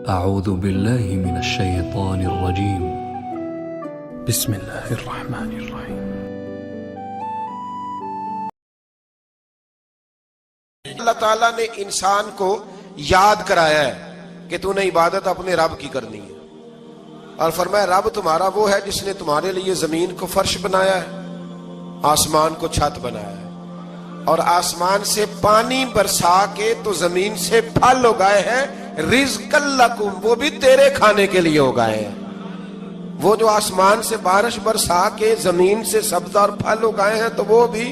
أعوذ بالله من الشيطان الرجيم بسم الله الرحمن الرحيم اللہ تعالیٰ نے انسان کو یاد کرایا ہے کہ تو نے عبادت اپنے رب کی کرنی ہے، اور فرمایا رب تمہارا وہ ہے جس نے تمہارے لیے زمین کو فرش بنایا ہے، آسمان کو چھت بنایا ہے، اور آسمان سے پانی برسا کے تو زمین سے پھل اگائے ہیں، رزق لکم، وہ بھی تیرے کھانے کے لیے اگائے ہیں۔ وہ جو آسمان سے بارش برسا کے زمین سے سبز اور پھل اگائے ہیں تو وہ بھی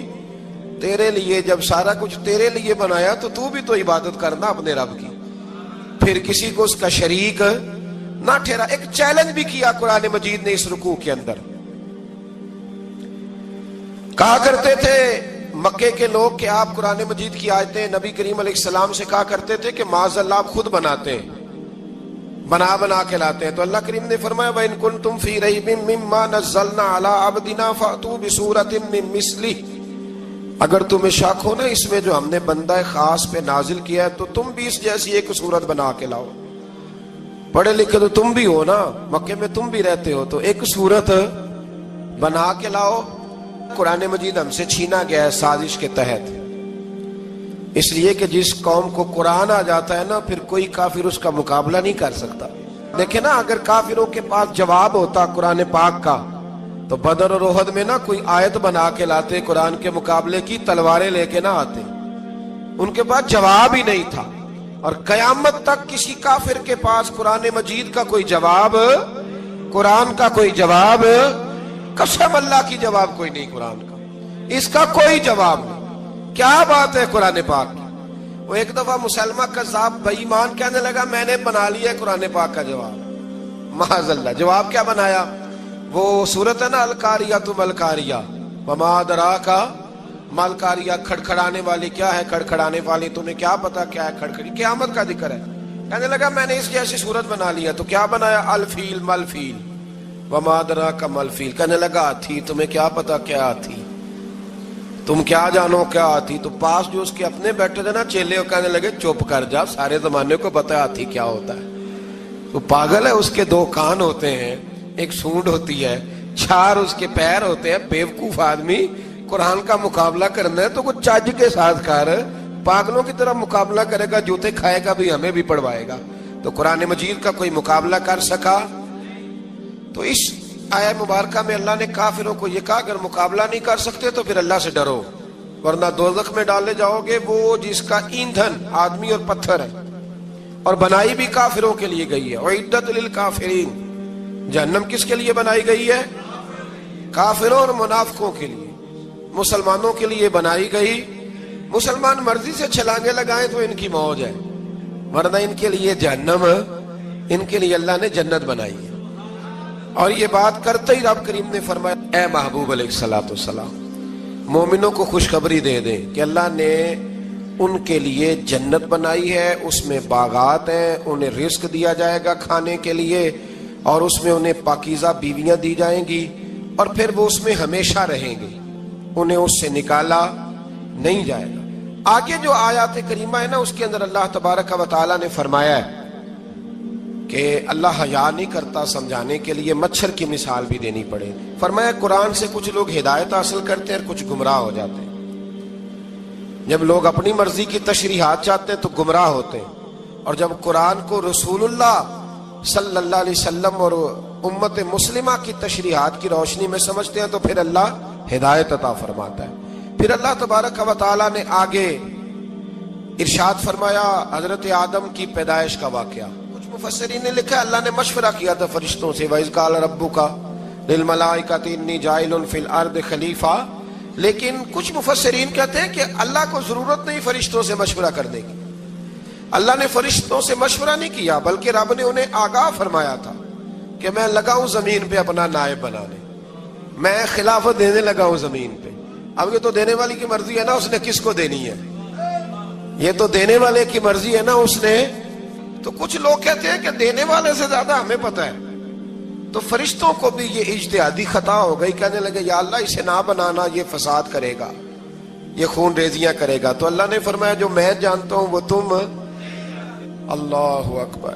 تیرے لیے۔ جب سارا کچھ تیرے لیے بنایا تو بھی تو عبادت کرنا اپنے رب کی، پھر کسی کو اس کا شریک نہ ٹھہرا۔ ایک چیلنج بھی کیا قرآن مجید نے اس رکوع کے اندر، کہا کرتے تھے مکے کے لوگ کہ آپ قرآن مجید کی آیتیں نبی کریم علیہ السلام سے کہا کرتے تھے کہ معاذ اللہ آپ خود بناتے ہیں، بنا کے لاتے ہیں۔ تو اللہ کریم نے فرمایا وَإِن كُنتُمْ فِي رَيْبٍ مِّمَّا نَزَّلْنَا عَلَىٰ عَبْدِنَا فَأْتُوا بِسُورَةٍ مِّن مِّثْلِهِ، اگر تمہیں شک ہو نا اس میں جو ہم نے بندہ خاص پہ نازل کیا ہے تو تم بھی اس جیسی ایک صورت بنا کے لاؤ۔ پڑھے لکھے تو تم بھی ہو نا، مکے میں تم بھی رہتے ہو، تو ایک صورت بنا کے لاؤ۔ قرآن مجید ہم سے چھینا گیا ہے سازش کے تحت، اس لیے کہ جس قوم کو قرآن آ جاتا ہے نا پھر کوئی کافر اس کا مقابلہ نہیں کر سکتا۔ دیکھیں نا اگر کافروں کے پاس جواب ہوتا قرآن پاک کا تو بدر اور احد میں نا کوئی آیت بنا کے لاتے قرآن کے مقابلے کی، تلواریں لے کے نہ آتے، ان کے پاس جواب ہی نہیں تھا۔ اور قیامت تک کسی کافر کے پاس قرآن مجید کا کوئی جواب، قرآن کا کوئی جواب، قسم اللہ کی جواب کوئی نہیں، قرآن کا اس کا کوئی جواب نہیں۔ کیا بات ہے قرآن پاک کی۔ وہ ایک دفعہ مسلمہ کذاب بے ایمان کہنے لگا میں نے بنا لیا قرآن پاک کا جواب، معاذ اللہ۔ جواب کیا بنایا؟ وہ سورت ہے نا القاریۃ ملقاریہ، وما ادراک ملقاریہ، کھڑکھڑانے والی کیا ہے، کھڑکھڑانے والی تمہیں کیا پتا کیا ہے کھڑکھڑی، قیامت کا ذکر ہے۔ کہنے لگا میں نے اس جیسی صورت بنا لیا، تو کیا بنایا؟ الفیل ملفیل، وما ادراک ملفیل۔ کہنے لگا ہاتھی، تمہیں کیا پتا کیا ہاتھی، تم کیا جانو کیا ہاتھی۔ تو پاس جو اس کے اپنے بیٹھے تھے نا چیلے، وہ کہنے لگے چپ کر جا، سارے زمانے کو پتا ہے ہاتھی کیا ہوتا ہے۔ تو پاگل ہے، اس کے دو کان ہوتے ہیں، ایک سونڈ ہوتی ہے، چار اس کے پیر ہوتے ہیں۔ بیوقوف آدمی قرآن کا مقابلہ کرنا ہے تو کچھ چج کے ساتھ کر، پاگلوں کی طرح مقابلہ کرے گا، جوتے کھائے گا بھی ہمیں بھی پڑھوائے گا۔ تو قرآن مجید کا کوئی مقابلہ کر سکا؟ تو اس آیہ مبارکہ میں اللہ نے کافروں کو یہ کہا اگر مقابلہ نہیں کر سکتے تو پھر اللہ سے ڈرو، ورنہ دوزخ میں ڈالے جاؤ گے، وہ جس کا ایندھن آدمی اور پتھر ہے، اور بنائی بھی کافروں کے لیے گئی ہے۔ اعدت للکافرین، جہنم کس کے لیے بنائی گئی ہے؟ کافروں اور منافقوں کے لیے۔ مسلمانوں کے لیے بنائی گئی، مسلمان مرضی سے چھلانگے لگائیں تو ان کی موج ہے، ورنہ ان کے لیے جہنم، ان کے لیے اللہ نے جنت بنائی ہے۔ اور یہ بات کرتے ہی رب کریم نے فرمایا اے محبوب علیہ السلام مومنوں کو خوشخبری دے دیں کہ اللہ نے ان کے لیے جنت بنائی ہے، اس میں باغات ہیں، انہیں رزق دیا جائے گا کھانے کے لیے، اور اس میں انہیں پاکیزہ بیویاں دی جائیں گی، اور پھر وہ اس میں ہمیشہ رہیں گے، انہیں اس سے نکالا نہیں جائے گا۔ آگے جو آیات کریمہ ہے نا اس کے اندر اللہ تبارک و تعالیٰ نے فرمایا ہے کہ اللہ حیا نہیں کرتا سمجھانے کے لیے مچھر کی مثال بھی دینی پڑے۔ فرمایا قرآن سے کچھ لوگ ہدایت حاصل کرتے ہیں اور کچھ گمراہ ہو جاتے ہیں۔ جب لوگ اپنی مرضی کی تشریحات چاہتے ہیں تو گمراہ ہوتے ہیں، اور جب قرآن کو رسول اللہ صلی اللہ علیہ وسلم اور امت مسلمہ کی تشریحات کی روشنی میں سمجھتے ہیں تو پھر اللہ ہدایت عطا فرماتا ہے۔ پھر اللہ تبارک و تعالیٰ نے آگے ارشاد فرمایا حضرت آدم کی پیدائش کا واقعہ۔ مفسرین نے لکھا اللہ نے مشورہ کیا تھا فرشتوں سے، وَإِذْ قَالَ رَبُّكَ لِلْمَلَائِكَةِ إِنِّي جَاعِلٌ فِي الْأَرْضِ خَلِيفَةً، لیکن کچھ مفسرین کہتے ہیں کہ اللہ کو ضرورت نہیں فرشتوں سے مشورہ کرنے کی، اللہ نے فرشتوں سے مشورہ نہیں کیا بلکہ رب نے انہیں آگاہ فرمایا تھا کہ میں لگا ہوں زمین پہ اپنا نائب بنانے، میں خلافت دینے لگا ہوں زمین پہ۔ اب یہ تو دینے والی کی مرضی ہے نا اس نے کس کو دینی ہے، یہ تو دینے والے کی مرضی ہے نا اس نے۔ تو کچھ لوگ کہتے ہیں کہ دینے والے سے زیادہ ہمیں پتہ ہے، تو فرشتوں کو بھی یہ اجتہادی خطا ہو گئی، کہنے لگے یا اللہ اسے نہ بنانا، یہ فساد کرے گا، یہ خون ریزیاں کرے گا۔ تو اللہ نے فرمایا جو میں جانتا ہوں وہ تم، اللہ اکبر،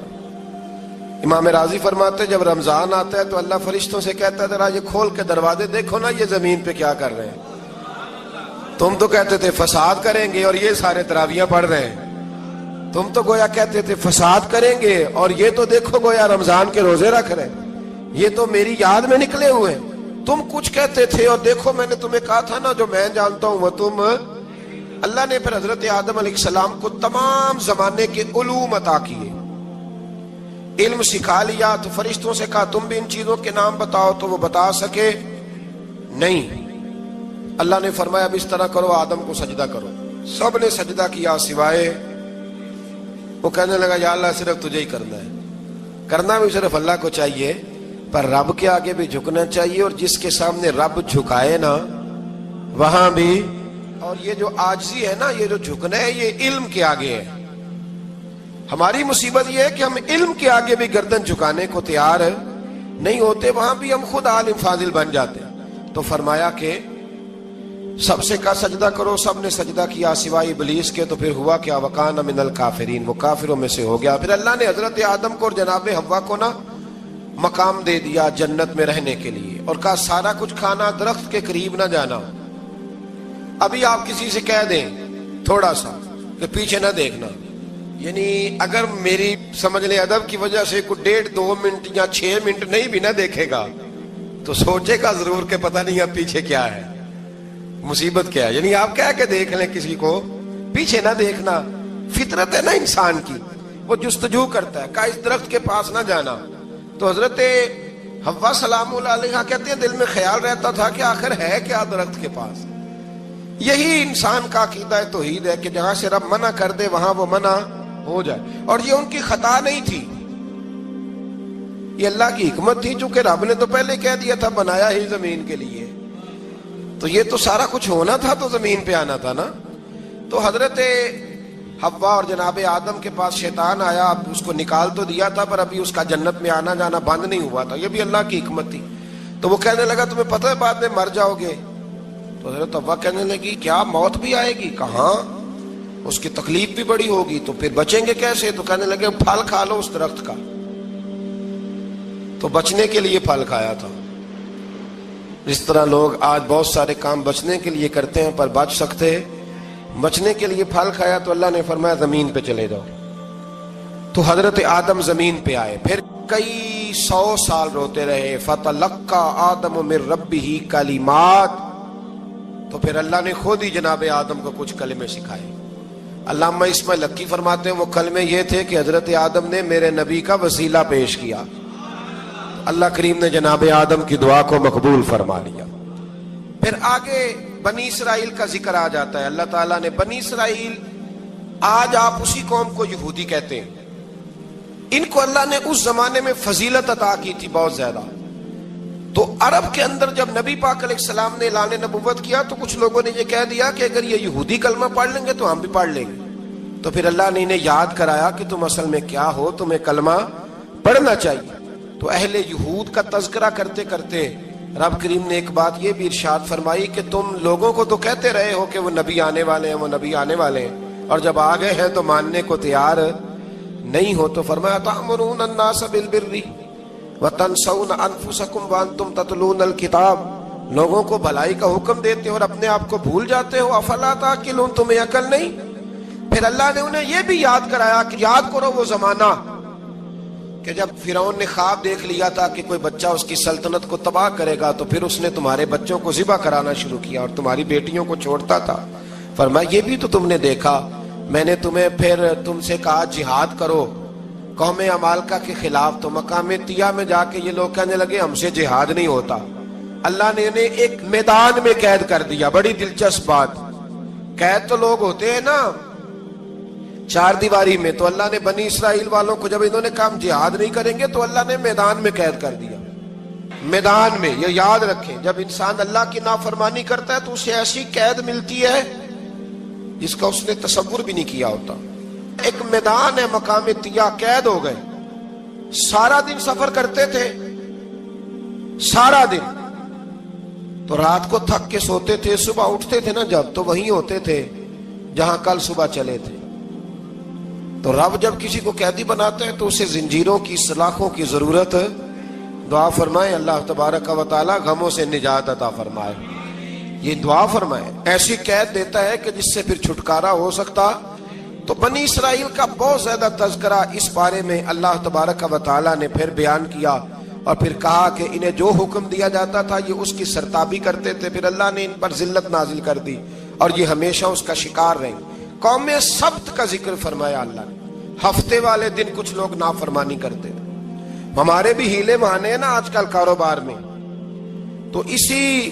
امام راضی فرماتے جب رمضان آتا ہے تو اللہ فرشتوں سے کہتا ہے ذرا یہ کھول کے دروازے دیکھو نا یہ زمین پہ کیا کر رہے ہیں. تم تو کہتے تھے فساد کریں گے اور یہ سارے تراویحاں پڑھ رہے ہیں. تم تو گویا کہتے تھے فساد کریں گے اور یہ تو دیکھو گویا رمضان کے روزے رکھ رہے ہیں. یہ تو میری یاد میں نکلے ہوئے. تم کچھ کہتے تھے اور دیکھو میں نے تمہیں کہا تھا نا جو میں جانتا ہوں وہ تم. اللہ نے پھر حضرت آدم علیہ السلام کو تمام زمانے کے علوم عطا کیے, علم سکھا لیا. تو فرشتوں سے کہا تم بھی ان چیزوں کے نام بتاؤ, تو وہ بتا سکے نہیں. اللہ نے فرمایا اب اس طرح کرو آدم کو سجدہ کرو. سب نے سجدہ کیا سوائے وہ. کہنے لگا یا اللہ صرف تجھے ہی کرنا ہے. کرنا بھی صرف اللہ کو چاہیے پر رب کے آگے بھی جھکنا چاہیے, اور جس کے سامنے رب جھکائے نا وہاں بھی. اور یہ جو عاجزی ہے نا, یہ جو جھکنا ہے یہ علم کے آگے ہے. ہماری مصیبت یہ ہے کہ ہم علم کے آگے بھی گردن جھکانے کو تیار نہیں ہوتے, وہاں بھی ہم خود عالم فاضل بن جاتے. تو فرمایا کہ سب سے کہا سجدہ کرو. سب نے سجدہ کیا سوائے ابلیس کے. تو پھر ہوا کیا وکان من الکافرین, وہ کافروں میں سے ہو گیا. پھر اللہ نے حضرت آدم کو اور جناب حوا کو نا مقام دے دیا جنت میں رہنے کے لیے, اور کہا سارا کچھ کھانا, درخت کے قریب نہ جانا. ابھی آپ کسی سے کہہ دیں تھوڑا سا کہ پیچھے نہ دیکھنا, یعنی اگر میری سمجھ لیں ادب کی وجہ سے کوئی 1.5-2 منٹ یا 6 منٹ نہیں بھی نہ دیکھے گا تو سوچے گا ضرور کہ پتہ نہیں اب پیچھے کیا ہے, مصیبت کیا ہے. یعنی آپ کہہ کے دیکھ لیں کسی کو پیچھے نہ دیکھنا. فطرت ہے نا انسان کی, وہ جستجو کرتا ہے. کہا اس درخت کے پاس نہ جانا. تو حضرت حوا سلام اللہ علیہ کہتے ہیں دل میں خیال رہتا تھا کہ آخر ہے کیا درخت کے پاس. یہی انسان کا عقیدہ توحید ہے کہ جہاں سے رب منع کر دے وہاں وہ منع ہو جائے. اور یہ ان کی خطا نہیں تھی, یہ اللہ کی حکمت تھی, چونکہ رب نے تو پہلے کہہ دیا تھا بنایا ہی زمین کے لیے, تو یہ تو سارا کچھ ہونا تھا تو زمین پہ آنا تھا نا. تو حضرت حوا اور جناب آدم کے پاس شیطان آیا, اب اس کو نکال تو دیا تھا پر ابھی اس کا جنت میں آنا جانا بند نہیں ہوا تھا. یہ بھی اللہ کی حکمت تھی. تو وہ کہنے لگا تمہیں پتہ ہے بعد میں مر جاؤ گے. تو حضرت حوا کہنے لگی کیا موت بھی آئے گی؟ کہاں, اس کی تکلیف بھی بڑی ہوگی, تو پھر بچیں گے کیسے؟ تو کہنے لگے پھل کھا لو اس درخت کا. تو بچنے کے لیے پھل کھایا تھا. اس طرح لوگ آج بہت سارے کام بچنے کے لیے کرتے ہیں پر بچ سکتے, بچنے کے لیے پھل کھایا. تو اللہ نے فرمایا زمین پہ چلے جاؤ. تو حضرت آدم زمین پہ آئے, پھر کئی 100 سال روتے رہے. فتلقى آدم من ربہ کلمات, تو پھر اللہ نے خود ہی جناب آدم کو کچھ کلمے سکھائے. علامہ اسماعیل لکی فرماتے ہیں وہ کلمے یہ تھے کہ حضرت آدم نے میرے نبی کا وسیلہ پیش کیا, اللہ کریم نے جناب آدم کی دعا کو مقبول فرما لیا. پھر آگے بنی اسرائیل کا ذکر آ جاتا ہے. اللہ تعالیٰ نے بنی اسرائیل, آج آپ اسی قوم کو یہودی کہتے ہیں, ان کو اللہ نے اس زمانے میں فضیلت عطا کی تھی بہت زیادہ. تو عرب کے اندر جب نبی پاک علیہ السلام نے اعلان نبوت کیا تو کچھ لوگوں نے یہ کہہ دیا کہ اگر یہ یہودی کلمہ پڑھ لیں گے تو ہم بھی پڑھ لیں گے. تو پھر اللہ نے انہیں یاد کرایا کہ تم اصل میں کیا ہو, تمہیں کلمہ پڑھنا چاہیے. تو اہل یہود کا تذکرہ کرتے کرتے رب کریم نے ایک بات یہ بھی ارشاد فرمائی کہ تم لوگوں کو تو کہتے رہے ہو کہ وہ نبی آنے والے ہیں, وہ نبی آنے والے ہیں, اور جب آ گئے ہیں تو ماننے کو تیار نہیں ہو. تو فرمایا تأمرون الناس بالبر وتنسون انفسکم وانتم تتلون الکتاب, لوگوں کو بھلائی کا حکم دیتے ہو اور اپنے آپ کو بھول جاتے ہو. افلا تعقلون, تمہیں عقل نہیں؟ پھر اللہ نے انہیں یہ بھی یاد کرایا کہ یاد کرو وہ زمانہ کہ جب فرعون نے خواب دیکھ لیا تھا کہ کوئی بچہ اس کی سلطنت کو تباہ کرے گا, تو پھر اس نے تمہارے بچوں کو ذبح کرانا شروع کیا اور تمہاری بیٹیوں کو چھوڑتا تھا. فرمایا یہ بھی تو تم نے دیکھا, میں نے تمہیں پھر تم سے کہا جہاد کرو قوم عمالقہ کے خلاف, تو مقام طیہ میں جا کے یہ لوگ کہنے لگے ہم سے جہاد نہیں ہوتا. اللہ نے انہیں ایک میدان میں قید کر دیا. بڑی دلچسپ بات, قید تو لوگ ہوتے ہیں نا چار دیواری میں, تو اللہ نے بنی اسرائیل والوں کو جب انہوں نے کہا ہم جہاد نہیں کریں گے تو اللہ نے میدان میں قید کر دیا. میدان میں, یہ یاد رکھیں, جب انسان اللہ کی نافرمانی کرتا ہے تو اسے ایسی قید ملتی ہے جس کا اس نے تصور بھی نہیں کیا ہوتا. ایک میدان ہے مقام طیہ, قید ہو گئے, سارا دن سفر کرتے تھے, سارا دن, تو رات کو تھک کے سوتے تھے, صبح اٹھتے تھے نا جب, تو وہیں ہوتے تھے جہاں کل صبح چلے تھے. تو رب جب کسی کو قیدی بناتا ہے تو اسے زنجیروں کی سلاخوں کی ضرورت، دعا فرمائے اللہ تبارک و تعالی غموں سے نجات عطا فرمائے، یہ دعا فرمائے۔ ایسی قید دیتا ہے کہ جس سے پھر چھٹکارا ہو سکتا۔ تو بنی اسرائیل کا بہت زیادہ تذکرہ اس بارے میں اللہ تبارک و تعالی نے پھر بیان کیا، اور پھر کہا کہ انہیں جو حکم دیا جاتا تھا یہ اس کی سرتابی کرتے تھے، پھر اللہ نے ان پر ذلت نازل کر دی اور یہ ہمیشہ اس کا شکار رہیں۔ قوم سبت کا ذکر فرمایا اللہ نے، ہفتے والے دن کچھ لوگ نافرمانی کرتے تھے۔ ہمارے بھی ہیلے بہانے ہیں نا آج کل کاروبار میں، تو اسی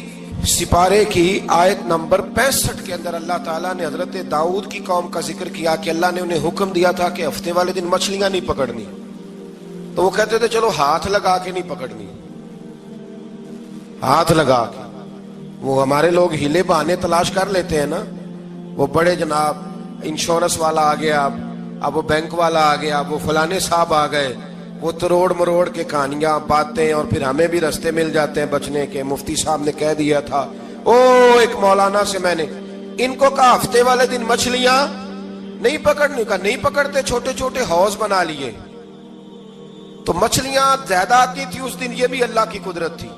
سپارے کی آیت نمبر 65 کے اندر اللہ تعالیٰ نے حضرت داؤد کی قوم کا ذکر کیا کہ اللہ نے انہیں حکم دیا تھا کہ ہفتے والے دن مچھلیاں نہیں پکڑنی، تو وہ کہتے تھے چلو ہاتھ لگا کے نہیں پکڑنی، ہاتھ لگا کے۔ وہ ہمارے لوگ ہیلے بہانے تلاش کر لیتے ہیں نا، وہ بڑے جناب انشورنس والا آ گیا، اب وہ بینک والا آ گیا، وہ فلانے صاحب آ گئے، وہ تروڑ مروڑ کے کہانیاں باتیں، اور پھر ہمیں بھی رستے مل جاتے ہیں بچنے کے۔ مفتی صاحب نے کہہ دیا تھا ایک مولانا سے میں نے ان کو کہا ہفتے والے دن مچھلیاں نہیں پکڑنے کا، نہیں پکڑتے، چھوٹے چھوٹے حوض بنا لیے، تو مچھلیاں زیادہ آتی تھی اس دن، یہ بھی اللہ کی قدرت تھی۔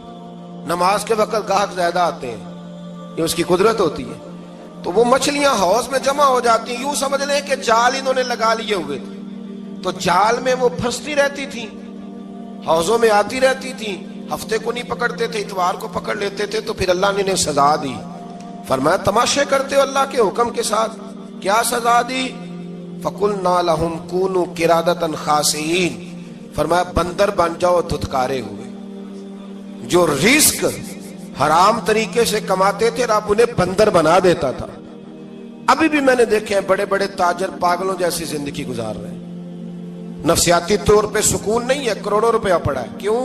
نماز کے وقت گاہک زیادہ آتے ہیں، یہ اس کی قدرت ہوتی ہے، تو وہ مچھلیاں حوض میں جمع ہو جاتی ہیں۔ یوں سمجھ لیں کہ جال انہوں نے لگا لیے ہوئے تھے، تو جال میں وہ پھنستی رہتی تھی، حوضوں میں آتی رہتی تھی۔ ہفتے کو نہیں پکڑتے تھے، اتوار کو پکڑ لیتے تھے، تو پھر اللہ نے انہیں سزا دی۔ فرمایا تماشے کرتے ہو اللہ کے حکم کے ساتھ، کیا سزا دی؟ فَقُلْنَا لَهُمْ كُونُوا قِرَادَةً خَاسِئِينَ، فرمایا بندر بن جاؤ دھتکارے ہوئے۔ جو رزق حرام طریقے سے کماتے تھے رب انہیں بندر بنا دیتا تھا۔ ابھی بھی میں نے دیکھے ہیں بڑے بڑے تاجر پاگلوں جیسی زندگی گزار رہے ہیں، نفسیاتی طور پہ سکون نہیں ہے، کروڑوں روپیہ پڑا ہے۔ کیوں؟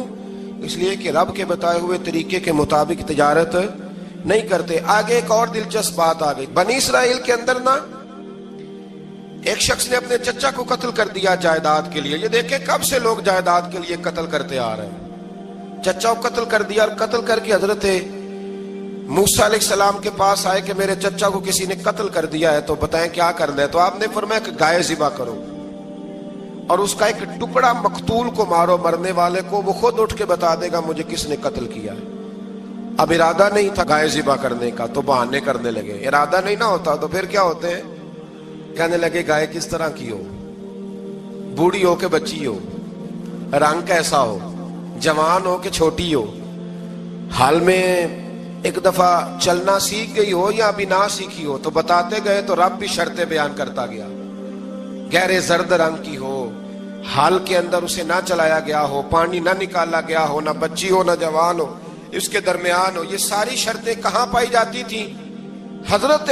اس لیے کہ رب کے بتائے ہوئے طریقے کے مطابق تجارت نہیں کرتے۔ آگے ایک اور دلچسپ بات آ گئی، بنی اسرائیل کے اندر نا ایک شخص نے اپنے چچا کو قتل کر دیا جائیداد کے لیے۔ یہ دیکھیں کب سے لوگ جائیداد کے لیے قتل کرتے آ رہے ہیں۔ چچا کو قتل کر دیا، اور قتل کر کے حضرت موسیٰ علیہ السلام کے پاس آئے کہ میرے چچا کو کسی نے قتل کر دیا ہے، تو بتائیں کیا کرنا ہے؟ تو آپ نے فرمایا کہ گائے ذبح کرو، اور اس کا ایک ٹکڑا مقتول کو مارو، مرنے والے کو، وہ خود اٹھ کے بتا دے گا مجھے کس نے قتل کیا ہے۔ اب ارادہ نہیں تھا گائے ذبح کرنے کا، تو بہانے کرنے لگے۔ ارادہ نہیں نہ ہوتا تو پھر کیا ہوتے ہیں؟ کہنے لگے گائے کس طرح کی ہو، بوڑھی ہو کہ بچی ہو، رنگ کیسا ہو، جوان ہو کہ چھوٹی ہو، حال میں ایک دفعہ چلنا سیکھ گئی ہو یا ابھی نہ سیکھی ہو۔ تو بتاتے گئے تو رب بھی شرطیں بیان کرتا گیا، گہرے زرد رنگ کی ہو، حال کے اندر اسے نہ چلایا گیا ہو، پانی نہ نکالا گیا ہو، نہ بچی ہو نہ جوان ہو، اس کے درمیان ہو۔ یہ ساری شرطیں کہاں پائی جاتی تھی؟ حضرت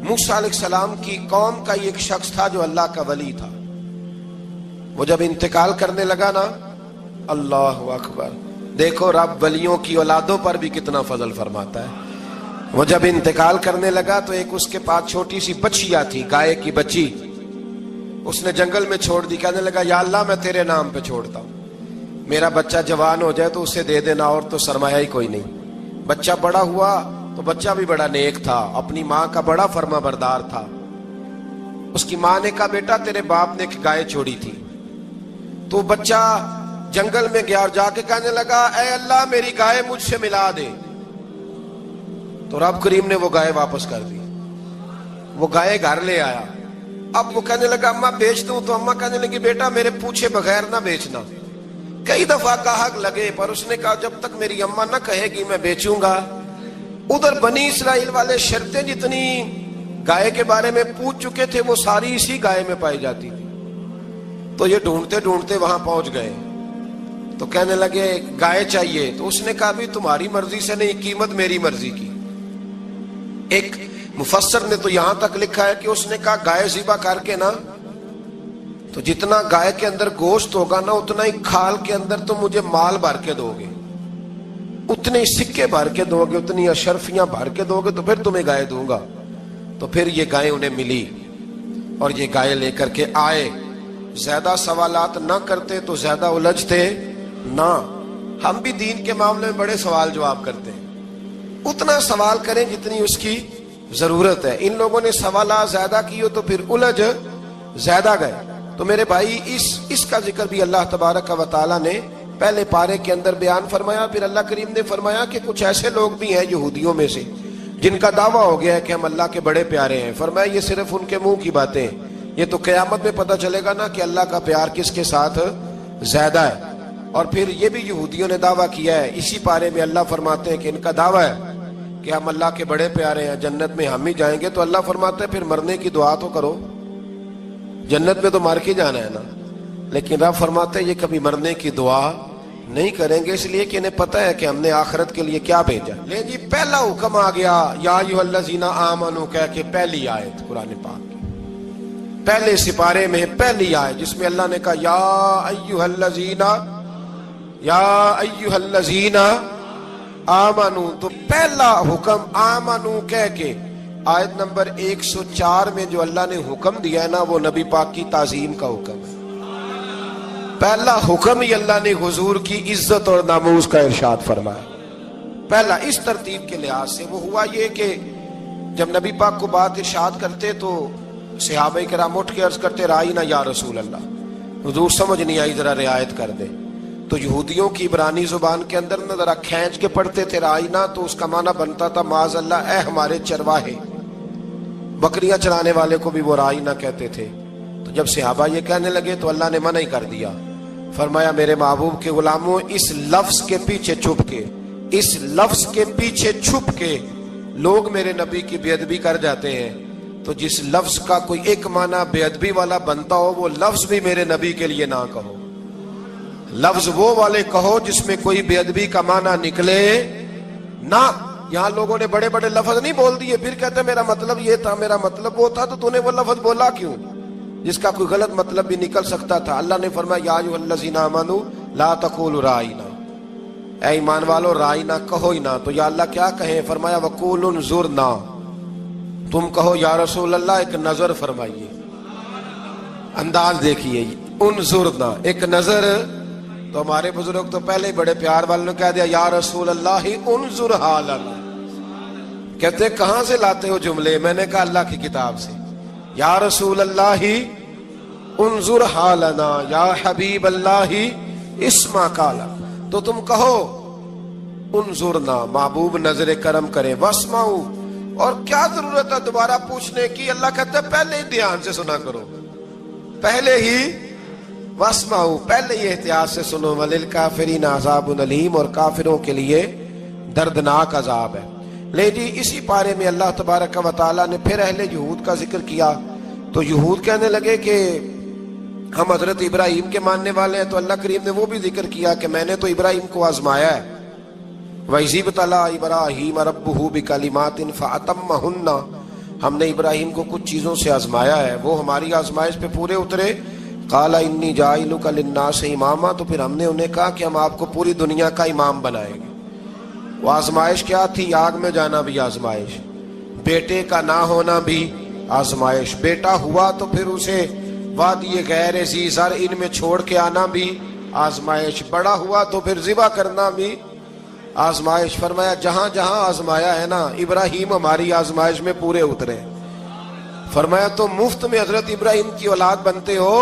موسیٰ علیہ السلام کی قوم کا ایک شخص تھا جو اللہ کا ولی تھا، وہ جب انتقال کرنے لگا نا، اللہ اکبر، دیکھو رب ولیوں کی اولادوں پر بھی کتنا فضل فرماتا ہے۔ وہ جب انتقال کرنے لگا تو ایک اس کے پاس چھوٹی سی بچیا تھی، گائے کی بچی، اس نے جنگل میں چھوڑ دی۔ کہنے لگا یا اللہ میں تیرے نام پہ چھوڑتا ہوں، میرا بچہ جوان ہو جائے تو اسے دے دینا، اور تو سرمایہ ہی کوئی نہیں۔ بچہ بڑا ہوا تو بچہ بھی بڑا نیک تھا، اپنی ماں کا بڑا فرما بردار تھا۔ اس کی ماں نے کہا بیٹا تیرے باپ نے ایک گائے چھوڑی تھی، تو بچہ جنگل میں گیا اور جا کے کہنے لگا اے اللہ میری گائے مجھ سے ملا دے۔ تو رب کریم نے وہ گائے واپس کر دی، وہ گائے گھر لے آیا۔ اب وہ کہنے لگا اماں بیچ دوں، تو اماں کہنے لگی بیٹا میرے پوچھے بغیر نہ بیچنا۔ کئی دفعہ گاہک لگے پر اس نے کہا جب تک میری اماں نہ کہے گی میں بیچوں گا۔ ادھر بنی اسرائیل والے شرطیں جتنی گائے کے بارے میں پوچھ چکے تھے وہ ساری اسی گائے میں پائی جاتی تھی، تو یہ ڈھونڈتے ڈھونڈتے وہاں پہنچ گئے۔ تو کہنے لگے گائے چاہیے، تو اس نے کہا بھی تمہاری مرضی سے نہیں، قیمت میری مرضی کی۔ ایک مفسر نے تو یہاں تک لکھا ہے کہ اس نے کہا گائے ذبح کر کے نا، تو جتنا گائے کے اندر گوشت ہوگا نا اتنا ہی کھال کے اندر تم مجھے مال بھر کے دو گے، اتنے سکے بھر کے دو گے، اتنی اشرفیاں بھر کے دو گے تو پھر تمہیں گائے دوں گا۔ تو پھر یہ گائے انہیں ملی اور یہ گائے لے کر کے آئے۔ زیادہ سوالات نہ کرتے تو زیادہ الجھتے نہ۔ ہم بھی دین کے معاملے میں بڑے سوال جواب کرتے ہیں، اتنا سوال کریں جتنی اس کی ضرورت ہے۔ ان لوگوں نے سوالات زیادہ کی ہو تو پھر الجھ زیادہ گئے. تو میرے بھائی اس کا ذکر بھی اللہ تبارک و تعالی نے پہلے پارے کے اندر بیان فرمایا. پھر اللہ کریم نے فرمایا کہ کچھ ایسے لوگ بھی ہیں یہودیوں میں سے جن کا دعویٰ ہو گیا ہے کہ ہم اللہ کے بڑے پیارے ہیں. فرمایا یہ صرف ان کے منہ کی باتیں ہیں, یہ تو قیامت میں پتہ چلے گا نا کہ اللہ کا پیار کس کے ساتھ زیادہ ہے. اور پھر یہ بھی یہودیوں نے دعویٰ کیا ہے, اسی پارے میں اللہ فرماتے ہیں کہ ان کا دعویٰ ہے کہ ہم اللہ کے بڑے پیارے ہیں, جنت میں ہم ہی جائیں گے. تو اللہ فرماتے ہیں پھر مرنے کی دعا تو کرو, جنت میں تو مر کے جانا ہے نا. لیکن رب فرماتے ہیں یہ کبھی مرنے کی دعا نہیں کریں گے, اس لیے کہ انہیں پتہ ہے کہ ہم نے آخرت کے لیے کیا بھیجا. لے جی پہلا حکم آ گیا یا ایھا الذین آمنوا کہہ کے, پہلی آیت قرآن پاک کی پہلے سپارے میں پہلی آیت جس میں اللہ نے کہا یا ایھا الذین آمنوا. تو پہلا حکم آمنوا کہہ کے آیت نمبر 104 میں جو اللہ نے حکم دیا ہے نا وہ نبی پاک کی تعظیم کا حکم ہے. پہلا حکم ہی اللہ نے حضور کی عزت اور ناموس کا ارشاد فرمایا. پہلا اس ترتیب کے لحاظ سے وہ ہوا یہ کہ جب نبی پاک کو بات ارشاد کرتے تو صحابہ کرام اٹھ کے عرض کرتے رائینا یا رسول اللہ, حضور سمجھ نہیں آئی ذرا رعایت کر دے. تو یہودیوں کی عبرانی زبان کے اندر نہ ذرا کھینچ کے پڑھتے تھے رائینا, تو اس کا معنی بنتا تھا معاذ اللہ اے ہمارے چرواہے. بکریاں چرانے والے کو بھی وہ رائینا کہتے تھے. تو جب صحابہ یہ کہنے لگے تو اللہ نے منع ہی کر دیا. فرمایا میرے محبوب کے غلاموں, اس لفظ کے پیچھے چھپ کے لوگ میرے نبی کی بے ادبی کر جاتے ہیں. تو جس لفظ کا کوئی ایک معنی بے ادبی والا بنتا ہو وہ لفظ بھی میرے نبی کے لیے نہ کہو. لفظ وہ والے کہو جس میں کوئی بے ادبی کا معنی نکلے نہ. یہاں لوگوں نے بڑے بڑے لفظ نہیں بول دیے, پھر کہتے میرا مطلب یہ تھا, میرا مطلب وہ تھا. تو تو نے وہ لفظ بولا کیوں جس کا کوئی غلط مطلب بھی نکل سکتا تھا؟ اللہ نے فرمایا یا ایھا الذین آمنوا لا تقولوا رائینا, اے ایمان والو رائینا کہو ہی نہ. تو یا اللہ کیا کہیں؟ فرمایا وقولوا انظرنا, تم کہو یا رسول اللہ ایک نظر فرمائیے. انداز دیکھیے, انظرنا ایک نظر. تو ہمارے بزرگ تو پہلے ہی بڑے پیار والوں نے کہہ دیا یا رسول اللہ انظر حالنا. کہتے کہاں سے لاتے ہو جملے؟ میں نے کہا اللہ کی کتاب سے. یا رسول اللہ انظر حالنا یا حبیب اللہ اسمع قالا. تو تم کہو انظرنا, محبوب نظر کرم کرے, واسمعوا, اور کیا ضرورت ہے دوبارہ پوچھنے کی؟ اللہ کہتا ہے پہلے ہی دھیان سے سنا کرو, پہلے ہی واسمعوا, پہلے ہی احتیاط سے سنو. وللکافرین عذاب علیم, اور کافروں کے لیے دردناک عذاب ہے. لے جی اسی پارے میں اللہ تبارک و تعالیٰ نے پھر اہل یہود کا ذکر کیا. تو یہود کہنے لگے کہ ہم حضرت ابراہیم کے ماننے والے ہیں. تو اللہ کریم نے وہ بھی ذکر کیا کہ میں نے تو ابراہیم کو آزمایا ہے. وَإِذِ ابْتَلَىٰ إِبْرَاهِيمَ رَبُّهُ بِكَلِمَاتٍ فَأَتَمَّهُنَّ, ہم نے ابراہیم کو کچھ چیزوں سے آزمایا ہے, وہ ہماری آزمائش پہ پورے اترے. قَالَ إِنِّي جَاعِلُكَ لِلنَّاسِ إِمَامًا, تو پھر ہم نے انہیں کہا کہ ہم آپ کو پوری دنیا کا امام بنائیں گے. وہ آزمائش کیا تھی؟ آگ میں جانا بھی آزمائش, بیٹے کا نہ ہونا بھی آزمائش, بیٹا ہوا تو پھر اسے وادی غیر ذی زرع ان میں چھوڑ کے آنا بھی آزمائش, بڑا ہوا تو پھر ذبح کرنا بھی آزمائش. فرمایا جہاں جہاں آزمایا ہے نا ابراہیم ہماری آزمائش میں پورے اترے. فرمایا تو مفت میں حضرت ابراہیم کی اولاد بنتے ہو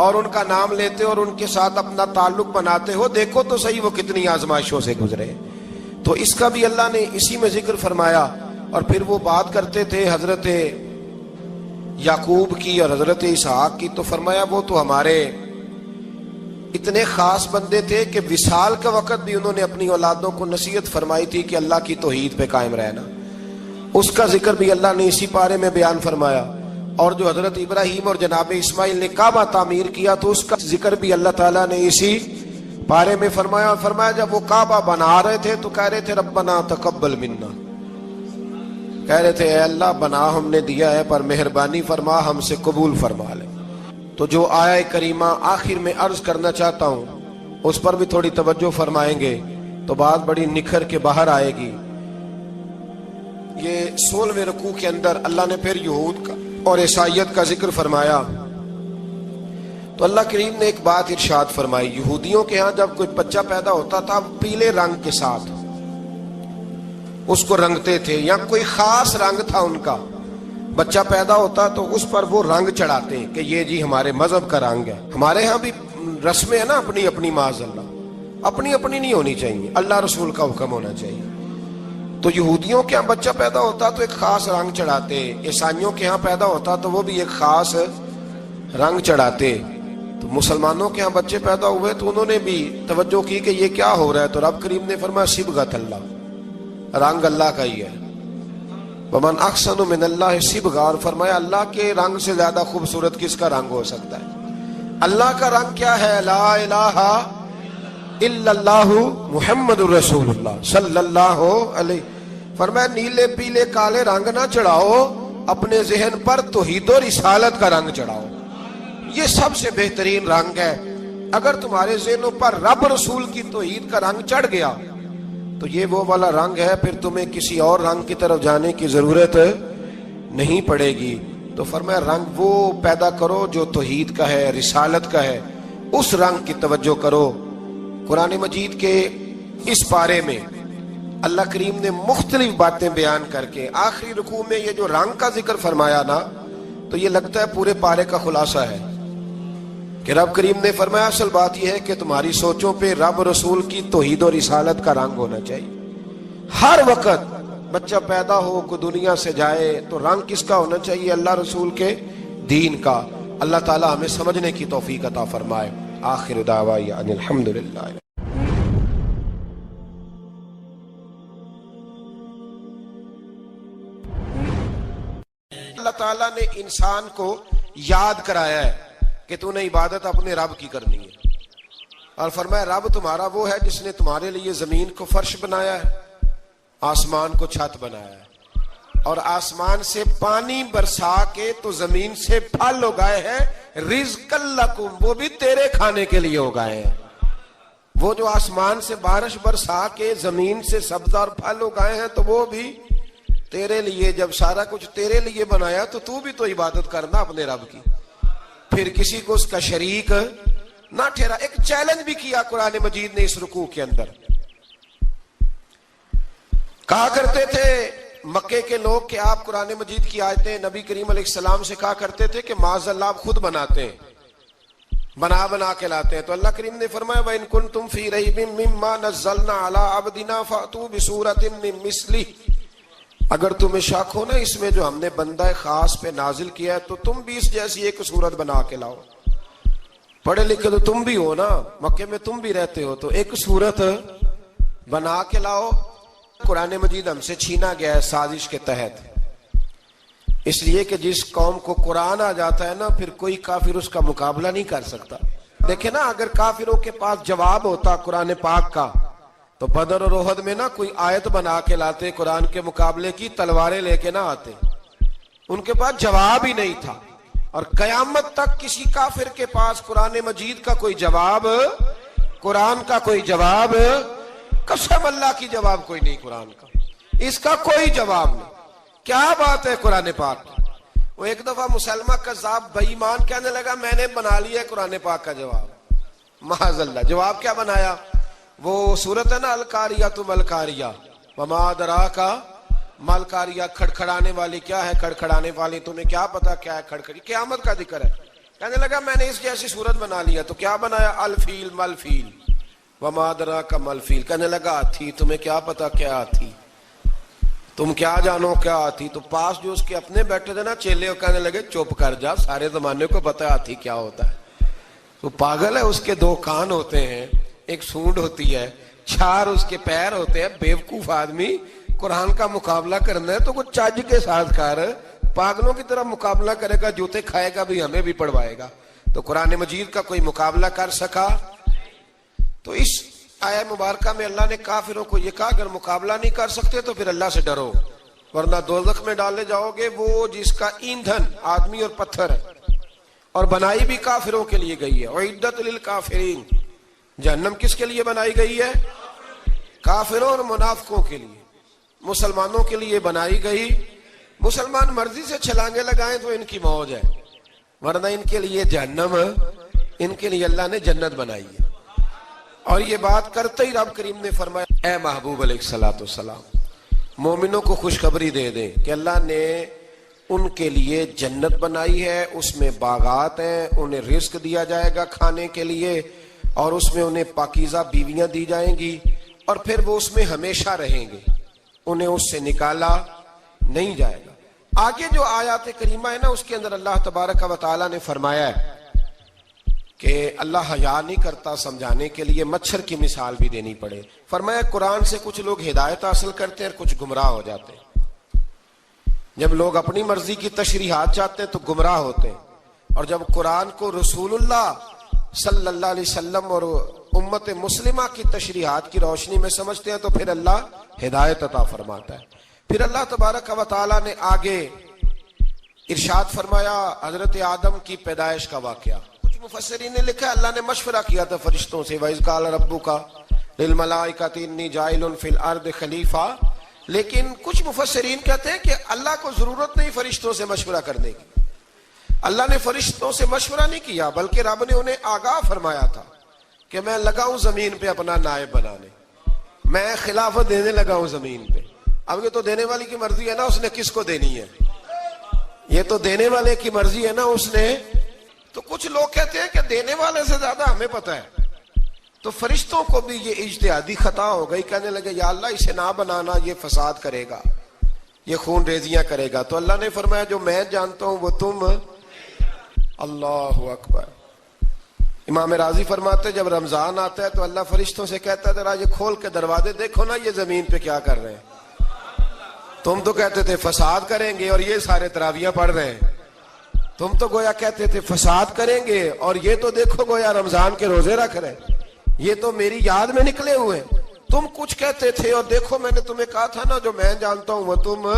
اور ان کا نام لیتے اور ان کے ساتھ اپنا تعلق بناتے ہو, دیکھو تو صحیح وہ کتنی آزمائشوں سے گزرے. تو اس کا بھی اللہ نے اسی میں ذکر فرمایا. اور پھر وہ بات کرتے تھے حضرت یعقوب کی اور حضرت اسحاق کی. تو فرمایا وہ تو ہمارے اتنے خاص بندے تھے کہ وصال کے وقت بھی انہوں نے اپنی اولادوں کو نصیحت فرمائی تھی کہ اللہ کی توحید پہ قائم رہنا. اس کا ذکر بھی اللہ نے اسی پارے میں بیان فرمایا. اور جو حضرت ابراہیم اور جناب اسماعیل نے کعبہ تعمیر کیا تو اس کا ذکر بھی اللہ تعالیٰ نے اسی پارے میں فرمایا. اور فرمایا جب وہ کعبہ بنا رہے تھے تو کہہ رہے تھے ربنا تقبل منا, کہہ رہے تھے اے اللہ بنا ہم نے دیا ہے پر مہربانی فرما ہم سے قبول فرما لے. تو جو آیہ کریمہ آخر میں عرض کرنا چاہتا ہوں اس پر بھی تھوڑی توجہ فرمائیں گے تو بات بڑی نکھر کے باہر آئے گی. یہ 16ویں رکوع کے اندر اللہ نے پھر یہود کا اور عیسائیت کا ذکر فرمایا. تو اللہ کریم نے ایک بات ارشاد فرمائی, یہودیوں کے ہاں جب کوئی بچہ پیدا ہوتا تھا پیلے رنگ کے ساتھ اس کو رنگتے تھے, یا کوئی خاص رنگ تھا ان کا, بچہ پیدا ہوتا تو اس پر وہ رنگ چڑھاتے ہیں کہ یہ جی ہمارے مذہب کا رنگ ہے. ہمارے ہاں بھی رسمیں ہیں نا اپنی اپنی، معاذ اللہ اپنی اپنی نہیں ہونی چاہیے، اللہ رسول کا حکم ہونا چاہیے. تو یہودیوں کے ہاں بچہ پیدا ہوتا تو ایک خاص رنگ چڑھاتے، عیسائیوں کے ہاں پیدا ہوتا تو وہ بھی ایک خاص رنگ چڑھاتے. تو مسلمانوں کے ہاں بچے پیدا ہوئے تو انہوں نے بھی توجہ کی کہ یہ کیا ہو رہا ہے، تو رب کریم نے فرمایا صبغۃ اللہ، رنگ اللہ کا ہی ہے. ومن احسن من اللہ صبغہ، اور فرمایا اللہ کے رنگ سے زیادہ خوبصورت کس کا رنگ ہو سکتا ہے. اللہ کا رنگ کیا ہے؟ لا الہ الا اللہ محمد الرسول اللہ صلی اللہ علیہ. فرمایا نیلے پیلے کالے رنگ نہ چڑھاؤ، اپنے ذہن پر توحید و رسالت کا رنگ چڑھاؤ. یہ سب سے بہترین رنگ ہے. اگر تمہارے ذہنوں پر رب رسول کی توحید کا رنگ چڑھ گیا تو یہ وہ والا رنگ ہے، پھر تمہیں کسی اور رنگ کی طرف جانے کی ضرورت نہیں پڑے گی. تو فرمایا رنگ وہ پیدا کرو جو توحید کا ہے، رسالت کا ہے، اس رنگ کی توجہ کرو. قرآن مجید کے اس پارے میں اللہ کریم نے مختلف باتیں بیان کر کے آخری رکوع میں یہ جو رنگ کا ذکر فرمایا نا، تو یہ لگتا ہے پورے پارے کا خلاصہ ہے کہ رب کریم نے فرمایا اصل بات یہ ہے کہ تمہاری سوچوں پہ رب رسول کی توحید و رسالت کا رنگ ہونا چاہیے. ہر وقت بچہ پیدا ہو کو دنیا سے جائے تو رنگ کس کا ہونا چاہیے؟ اللہ رسول کے دین کا. اللہ تعالی ہمیں سمجھنے کی توفیق عطا فرمائے. آخر دعوانا ان الحمدللہ. اللہ تعالیٰ نے انسان کو یاد کرایا ہے کہ تو نے عبادت اپنے رب کی کرنی ہے، اور فرمایا رب تمہارا وہ ہے جس نے تمہارے لیے زمین کو فرش بنایا ہے، آسمان کو چھت بنایا ہے، اور آسمان سے پانی برسا کے تو زمین سے پھل اگائے ہیں، رزق لکم، وہ بھی تیرے کھانے کے لیے اگائے ہیں. وہ جو آسمان سے بارش برسا کے زمین سے سبز اور پھل اگائے ہیں تو وہ بھی تیرے لیے. جب سارا کچھ تیرے لیے بنایا تو بھی تو عبادت کرنا اپنے رب کی، پھر کسی کو اس کا شریک نہ ٹھہرا. ایک چیلنج بھی کیا قرآن مجید نے اس رکوع کے اندر. کہا کرتے تھے مکے کے لوگ کہ آپ قرآن مجید کی آیتیں نبی کریم علیہ السلام سے کہا کرتے تھے کہ معاذ اللہ آپ خود بناتے ہیں، بنا کے لاتے ہیں. تو اللہ کریم نے فرمایا وَإِن كُنتُمْ فِي رَيْبٍ مِّمَّا نَزَّلْنَا عَلَىٰ عَبْدِنَا فَأْتُوا بِسُورَةٍ مِّن مِّثْلِهِ، اگر تمہیں شک ہو نا اس میں جو ہم نے بندہ خاص پہ نازل کیا ہے تو تم بھی اس جیسی ایک صورت بنا کے لاؤ. پڑھے لکھے تو تم بھی ہو نا، مکے میں تم بھی رہتے ہو، تو ایک صورت بنا کے لاؤ. قرآن مجید ہم سے چھینا گیا ہے سازش کے تحت، اس لیے کہ جس قوم کو قرآن آ جاتا ہے نا پھر کوئی کافر اس کا مقابلہ نہیں کر سکتا. دیکھیں نا اگر کافروں کے پاس جواب ہوتا قرآن پاک کا تو بدر اور احد میں نا کوئی آیت بنا کے لاتے قرآن کے مقابلے کی، تلواریں لے کے نہ آتے. ان کے پاس جواب ہی نہیں تھا. اور قیامت تک کسی کافر کے پاس قرآن مجید کا کوئی جواب، قرآن کا کوئی جواب، قسم اللہ کی جواب کوئی نہیں قرآن کا، اس کا کوئی جواب نہیں. کیا بات ہے قرآن پاک کی. وہ ایک دفعہ مسلمہ کذاب بے ایمان کہنے لگا میں نے بنا لیا ہے قرآن پاک کا جواب. معاذ اللہ. جواب کیا بنایا؟ وہ صورت ہے نا القاریۃ ملقاریہ وما ادراک ملقاریہ، کھڑکھڑانے والی. کیا ہے کھڑکھڑانے والی؟ تمہیں کیا پتا کیا ہے کھڑکھڑی؟ قیامت کا ذکر ہے. کہنے لگا میں نے اس جیسی صورت بنا لیا. تو کیا بنایا؟ الفیل ملفیل وما ادراک ملفیل. کہنے لگا ہاتھی، تمہیں کیا پتا کیا ہاتھی، تم کیا جانو کیا ہاتھی. تو پاس جو اس کے اپنے بیٹھے تھے نا چیلے، وہ کہنے لگے چپ کر جا، سارے زمانے کو پتا ہے ہاتھی کیا ہوتا ہے. تو پاگل ہے، اس کے دو کان ہوتے ہیں، ایک سونڈ ہوتی ہے، چار اس کے پیر ہوتے ہیں. بیوقوف آدمی قرآن کا مقابلہ کرنا ہے تو کچھ چج کے ساتھ کر، پاگلوں کی طرح مقابلہ کرے گا، جوتے کھائے گا بھی ہمیں بھی پڑھوائے گا. تو قرآن مجید کا کوئی مقابلہ کر سکا؟ تو اس آیہ مبارکہ میں اللہ نے کافروں کو یہ کہا اگر مقابلہ نہیں کر سکتے تو پھر اللہ سے ڈرو ورنہ دوزخ میں ڈالے جاؤ گے. وہ جس کا ایندھن آدمی اور پتھر ہے اور بنائی بھی کافروں کے لیے گئی ہے. اعدت للکافرین، جہنم کس کے لیے بنائی گئی ہے؟ کافروں اور منافقوں کے لیے. مسلمانوں کے لیے بنائی گئی. مسلمان مرضی سے چھلانگے لگائیں تو ان کی موج ہے، ورنہ ان کے لیے جہنم، ان کے لیے اللہ نے جنت بنائی ہے. اور یہ بات کرتے ہی رب کریم نے فرمایا اے محبوب علیہ الصلوۃ والسلام مومنوں کو خوشخبری دے دیں کہ اللہ نے ان کے لیے جنت بنائی ہے، اس میں باغات ہیں، انہیں رزق دیا جائے گا کھانے کے لیے، اور اس میں انہیں پاکیزہ بیویاں دی جائیں گی، اور پھر وہ اس میں ہمیشہ رہیں گے، انہیں اس سے نکالا نہیں جائے گا۔ آگے جو آیات کریمہ ہے نا، اس کے اندر اللہ تبارک و تعالیٰ نے فرمایا ہے کہ اللہ حیا نہیں کرتا سمجھانے کے لیے مچھر کی مثال بھی دینی پڑے۔ فرمایا قرآن سے کچھ لوگ ہدایت حاصل کرتے ہیں اور کچھ گمراہ ہو جاتے ہیں۔ جب لوگ اپنی مرضی کی تشریحات چاہتے ہیں تو گمراہ ہوتے ہیں، اور جب قرآن کو رسول اللہ صلی اللہ علیہ وسلم اور امت مسلمہ کی تشریحات کی روشنی میں سمجھتے ہیں تو پھر اللہ ہدایت عطا فرماتا ہے۔ پھر اللہ تبارک و تعالیٰ نے آگے ارشاد فرمایا حضرت آدم کی پیدائش کا واقعہ۔ کچھ مفسرین نے لکھا ہے اللہ نے مشورہ کیا تھا فرشتوں سے، وَإِذْ قَالَ رَبُّكَ لِلْمَلَائِكَةِ إِنِّي جَاعِلٌ فِي الْأَرْضِ خَلِيفَةً، لیکن کچھ مفسرین کہتے ہیں کہ اللہ کو ضرورت نہیں فرشتوں سے مشورہ کرنے کی، اللہ نے فرشتوں سے مشورہ نہیں کیا، بلکہ رب نے انہیں آگاہ فرمایا تھا کہ میں لگا ہوں زمین پہ اپنا نائب بنانے، میں خلافت دینے لگا ہوں زمین پہ۔ اب یہ تو دینے والی کی مرضی ہے نا اس نے کس کو دینی ہے، یہ تو دینے والے کی مرضی ہے نا اس نے۔ تو کچھ لوگ کہتے ہیں کہ دینے والے سے زیادہ ہمیں پتہ ہے، تو فرشتوں کو بھی یہ اجتہادی خطا ہو گئی، کہنے لگے یا اللہ اسے نہ بنانا، یہ فساد کرے گا، یہ خون ریزیاں کرے گا۔ تو اللہ نے فرمایا جو میں جانتا ہوں وہ تم، اللہ اکبر۔ امام راضی فرماتے جب رمضان آتا ہے تو اللہ فرشتوں سے کہتا ہے ذرا یہ کھول کے دروازے دیکھو نا یہ زمین پہ کیا کر رہے ہیں، تم تو کہتے تھے فساد کریں گے اور یہ سارے تراویحاں پڑھ رہے ہیں، تم تو گویا کہتے تھے فساد کریں گے اور یہ تو دیکھو گویا رمضان کے روزے رکھ رہے ہیں، یہ تو میری یاد میں نکلے ہوئے، تم کچھ کہتے تھے اور دیکھو میں نے تمہیں کہا تھا نا جو میں جانتا ہوں وہ تم۔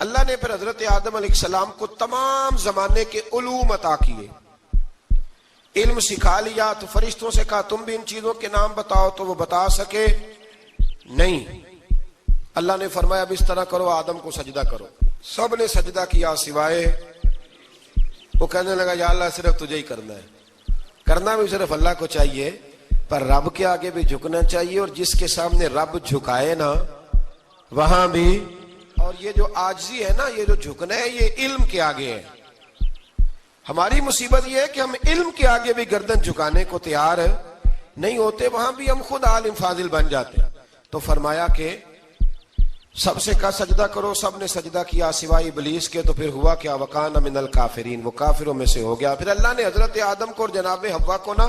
اللہ نے پھر حضرت آدم علیہ السلام کو تمام زمانے کے علوم عطا کیے، علم سکھا لیا، تو فرشتوں سے کہا تم بھی ان چیزوں کے نام بتاؤ، تو وہ بتا سکے نہیں۔ اللہ نے فرمایا اب اس طرح کرو آدم کو سجدہ کرو، سب نے سجدہ کیا سوائے، وہ کہنے لگا یا اللہ صرف تجھے ہی کرنا ہے، کرنا بھی صرف اللہ کو چاہیے، پر رب کے آگے بھی جھکنا چاہیے، اور جس کے سامنے رب جھکائے نا وہاں بھی۔ اور یہ جو عاجزی ہے نا، یہ جو جھکنا ہے، یہ علم کے آگے ہے۔ ہماری مصیبت یہ ہے کہ ہم علم کے آگے بھی گردن جھکانے کو تیار نہیں ہوتے، وہاں بھی ہم خود عالم فاضل بن جاتے ہیں۔ تو فرمایا کہ سب سے کہا سجدہ کرو، سب نے سجدہ کیا سوائے ابلیس کے، تو پھر ہوا کیا وَكَانَ مِنَ الْكَافِرِينَ، وہ کافروں میں سے ہو گیا۔ پھر اللہ نے حضرت آدم کو اور جناب حوا کو نا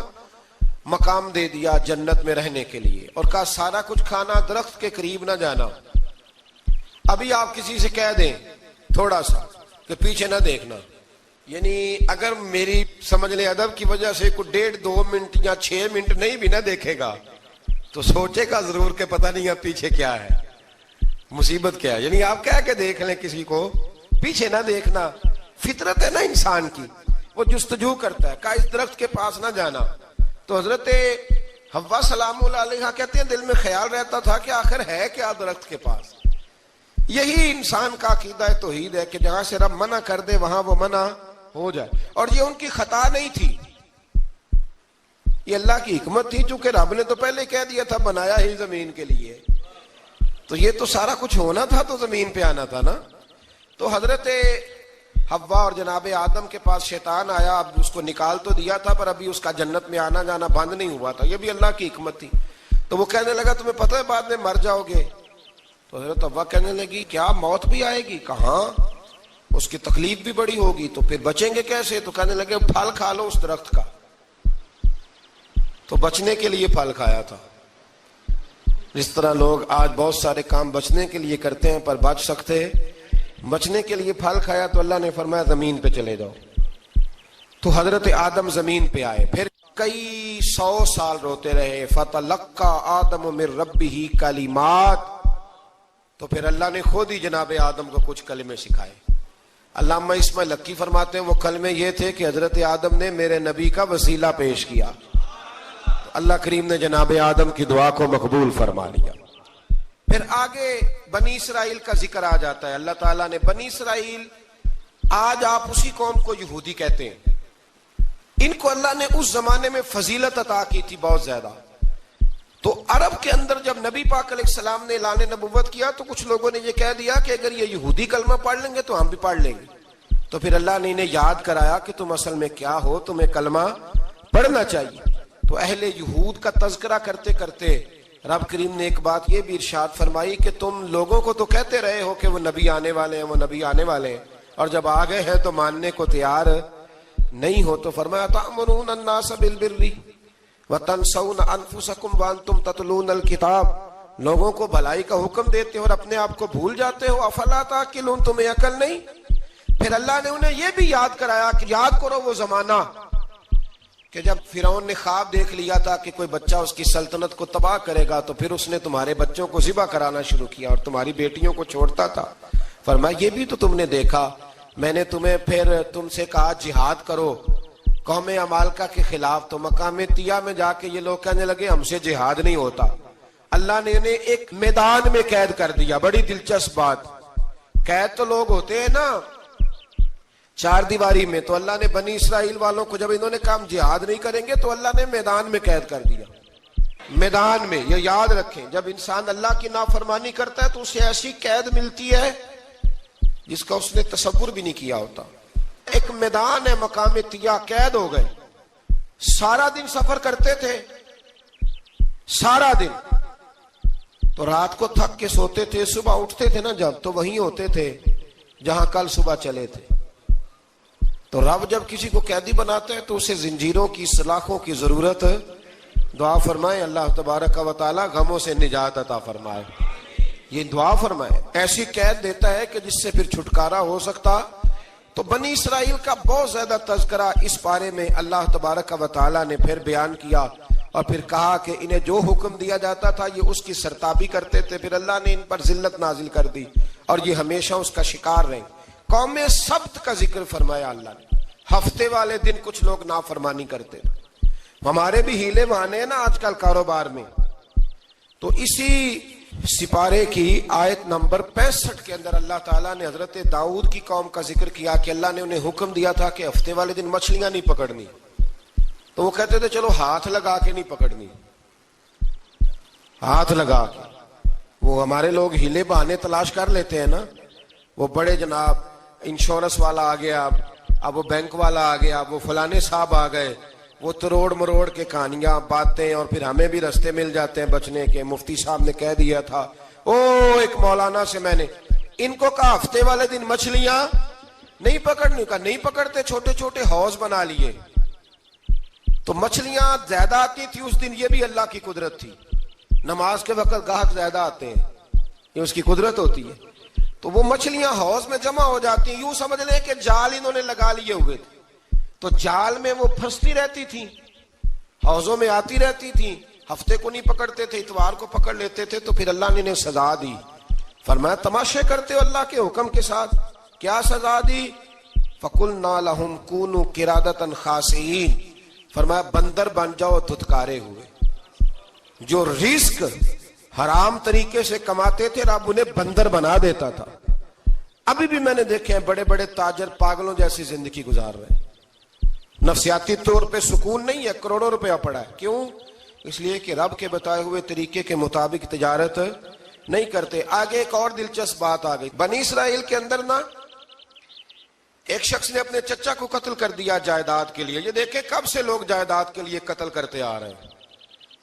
مقام دے دیا جنت میں رہنے کے لیے، اور کہا سارا کچھ کھانا، درخت کے قریب نہ جانا۔ ابھی آپ کسی سے کہہ دیں تھوڑا سا کہ پیچھے نہ دیکھنا، یعنی اگر میری سمجھ لیں ادب کی وجہ سے کوئی 1.5-2 منٹ یا 6 منٹ نہیں بھی نہ دیکھے گا تو سوچے گا ضرور کہ پتہ نہیں اب پیچھے کیا ہے، مصیبت کیا ہے۔ یعنی آپ کہہ کے دیکھ لیں کسی کو، پیچھے نہ دیکھنا، فطرت ہے نا انسان کی، وہ جستجو کرتا ہے، کہا اس درخت کے پاس نہ جانا۔ تو حضرت حوا سلام اللہ علیہ کہتے ہیں دل میں خیال رہتا تھا کہ آخر ہے کیا درخت کے پاس۔ یہی انسان کا عقیدہ توحید ہے کہ جہاں سے رب منع کر دے وہاں وہ منع ہو جائے، اور یہ ان کی خطا نہیں تھی، یہ اللہ کی حکمت تھی، چونکہ رب نے تو پہلے کہہ دیا تھا بنایا ہی زمین کے لیے، تو یہ تو سارا کچھ ہونا تھا تو زمین پہ آنا تھا نا۔ تو حضرت حوا اور جناب آدم کے پاس شیطان آیا، اب اس کو نکال تو دیا تھا پر ابھی اس کا جنت میں آنا جانا بند نہیں ہوا تھا، یہ بھی اللہ کی حکمت تھی۔ تو وہ کہنے لگا تمہیں پتہ ہے بعد میں مر جاؤ گے؟ تو حضرت حوا کہنے لگی کیا موت بھی آئے گی؟ کہاں، اس کی تکلیف بھی بڑی ہوگی، تو پھر بچیں گے کیسے؟ تو کہنے لگے پھل کھا لو اس درخت کا، تو بچنے کے لیے پھل کھایا تھا۔ جس طرح لوگ آج بہت سارے کام بچنے کے لیے کرتے ہیں پر بچ سکتے، بچنے کے لیے پھل کھایا، تو اللہ نے فرمایا زمین پہ چلے جاؤ۔ تو حضرت آدم زمین پہ آئے، پھر کئی 100 سال روتے رہے، فَتَلَقَّى آدَمُ مِن رَبِّهِ کلمات، تو پھر اللہ نے خود ہی جناب آدم کو کچھ کلمے سکھائے۔ علامہ اسماعیل لکی فرماتے ہیں وہ کلمے یہ تھے کہ حضرت آدم نے میرے نبی کا وسیلہ پیش کیا، تو اللہ کریم نے جناب آدم کی دعا کو مقبول فرما لیا۔ پھر آگے بنی اسرائیل کا ذکر آ جاتا ہے۔ اللہ تعالیٰ نے بنی اسرائیل، آج آپ اسی قوم کو یہودی کہتے ہیں، ان کو اللہ نے اس زمانے میں فضیلت عطا کی تھی بہت زیادہ، تو عرب کے اندر جب نبی پاک علیہ السلام نے اعلان نبوت کیا تو کچھ لوگوں نے یہ کہہ دیا کہ اگر یہ یہودی کلمہ پڑھ لیں گے تو ہم بھی پڑھ لیں گے. تو پھر اللہ نے انہیں یاد کرایا کہ تم اصل میں کیا ہو, تمہیں کلمہ پڑھنا چاہیے. تو اہل یہود کا تذکرہ کرتے کرتے رب کریم نے ایک بات یہ بھی ارشاد فرمائی کہ تم لوگوں کو تو کہتے رہے ہو کہ وہ نبی آنے والے ہیں, وہ نبی آنے والے ہیں, اور جب آ گئے ہیں تو ماننے کو تیار نہیں ہو. تو فرمایا تأمرون الناس بالبر وتنسون انفسکم وانتم تتلون الکتاب, لوگوں کو بھلائی کا حکم دیتے ہو اور اپنے آپ کو بھول جاتے ہو. افلا تعقلون, تمہیں عقل نہیں؟ پھر اللہ نے انہیں یہ بھی یاد کرایا کہ یاد کرو وہ زمانہ کہ جب فرعون نے خواب دیکھ لیا تھا کہ کوئی بچہ اس کی سلطنت کو تباہ کرے گا, تو پھر اس نے تمہارے بچوں کو ذبح کرانا شروع کیا اور تمہاری بیٹیوں کو چھوڑتا تھا. فرمایا یہ بھی تو تم نے دیکھا, میں نے تمہیں پھر تم سے کہا جہاد کرو قوم عمالقہ کے خلاف, تو مقام طیہ میں جا کے یہ لوگ کہنے لگے ہم سے جہاد نہیں ہوتا. اللہ نے انہیں ایک میدان میں قید کر دیا. بڑی دلچسپ بات, قید تو لوگ ہوتے ہیں نا چار دیواری میں, تو اللہ نے بنی اسرائیل والوں کو جب انہوں نے کہا جہاد نہیں کریں گے تو اللہ نے میدان میں قید کر دیا. میدان میں, یہ یاد رکھیں, جب انسان اللہ کی نافرمانی کرتا ہے تو اسے ایسی قید ملتی ہے جس کا اس نے تصور بھی نہیں کیا ہوتا. ایک میدان ہے مقام طیہ, قید ہو گئے, سارا دن سفر کرتے تھے, سارا دن, تو رات کو تھک کے سوتے تھے, صبح اٹھتے تھے نا جب تو وہیں ہوتے تھے جہاں کل صبح چلے تھے. تو رب جب کسی کو قیدی بناتا ہے تو اسے زنجیروں کی سلاخوں کی ضرورت, دعا فرمائے اللہ تبارک و تعالی غموں سے نجات عطا فرمائے. یہ دعا فرمائے, ایسی قید دیتا ہے کہ جس سے پھر چھٹکارا ہو سکتا. تو بنی اسرائیل کا بہت زیادہ تذکرہ اس بارے میں اللہ تبارک و تعالی نے پھر بیان کیا, اور پھر کہا کہ انہیں جو حکم دیا جاتا تھا یہ اس کی سرتابی کرتے تھے. پھر اللہ نے ان پر ذلت نازل کر دی اور یہ ہمیشہ اس کا شکار رہے. قوم سبت کا ذکر فرمایا اللہ نے. ہفتے والے دن کچھ لوگ نافرمانی کرتے, ہمارے بھی ہیلے بہانے ہیں نا آج کل کاروبار میں. تو اسی سپارے کی آیت نمبر 65 کے اندر اللہ تعالیٰ نے حضرت داؤد کی قوم کا ذکر کیا کہ اللہ نے انہیں حکم دیا تھا کہ ہفتے والے دن مچھلیاں نہیں پکڑنی. تو وہ کہتے تھے چلو ہاتھ لگا کے نہیں پکڑنی, ہاتھ لگا کے. وہ ہمارے لوگ ہیلے بہانے تلاش کر لیتے ہیں نا, وہ بڑے جناب انشورنس والا آ گیا, اب وہ بینک والا آ گیا, اب وہ فلانے صاحب آ گئے, وہ تروڑ مروڑ کے کہانیاں باتیں, اور پھر ہمیں بھی رستے مل جاتے ہیں بچنے کے. مفتی صاحب نے کہہ دیا تھا ایک مولانا سے میں نے ان کو کہا ہفتے والے دن مچھلیاں نہیں پکڑنے کا, نہیں پکڑتے, چھوٹے چھوٹے حوض بنا لیے. تو مچھلیاں زیادہ آتی تھی اس دن, یہ بھی اللہ کی قدرت تھی. نماز کے وقت گاہک زیادہ آتے ہیں, یہ اس کی قدرت ہوتی ہے. تو وہ مچھلیاں حوض میں جمع ہو جاتی ہیں. یوں سمجھ لیں کہ جال انہوں نے لگا لیے ہوئے تھے, تو جال میں وہ پھنستی رہتی تھی, حوضوں میں آتی رہتی تھی. ہفتے کو نہیں پکڑتے تھے, اتوار کو پکڑ لیتے تھے. تو پھر اللہ نے انہیں سزا دی. فرمایا تماشے کرتے ہو اللہ کے حکم کے ساتھ. کیا سزا دی؟ فَقُلْنَا لَهُمْ كُونُوا قِرَادَةً خَاسِئِينَ, فرمایا بندر بن جاؤ دھتکارے ہوئے. جو رزق حرام طریقے سے کماتے تھے رب انہیں بندر بنا دیتا تھا. ابھی بھی میں نے دیکھے ہیں بڑے بڑے تاجر پاگلوں جیسی زندگی گزار رہے ہیں. نفسیاتی طور پہ سکون نہیں ہے, کروڑوں روپیہ پڑا ہے. کیوں؟ اس لیے کہ رب کے بتائے ہوئے طریقے کے مطابق تجارت نہیں کرتے. آگے ایک اور دلچسپ بات آ گئی. بنی اسرائیل کے اندر نا ایک شخص نے اپنے چچا کو قتل کر دیا جائیداد کے لیے. یہ دیکھیں کب سے لوگ جائیداد کے لیے قتل کرتے آ رہے ہیں.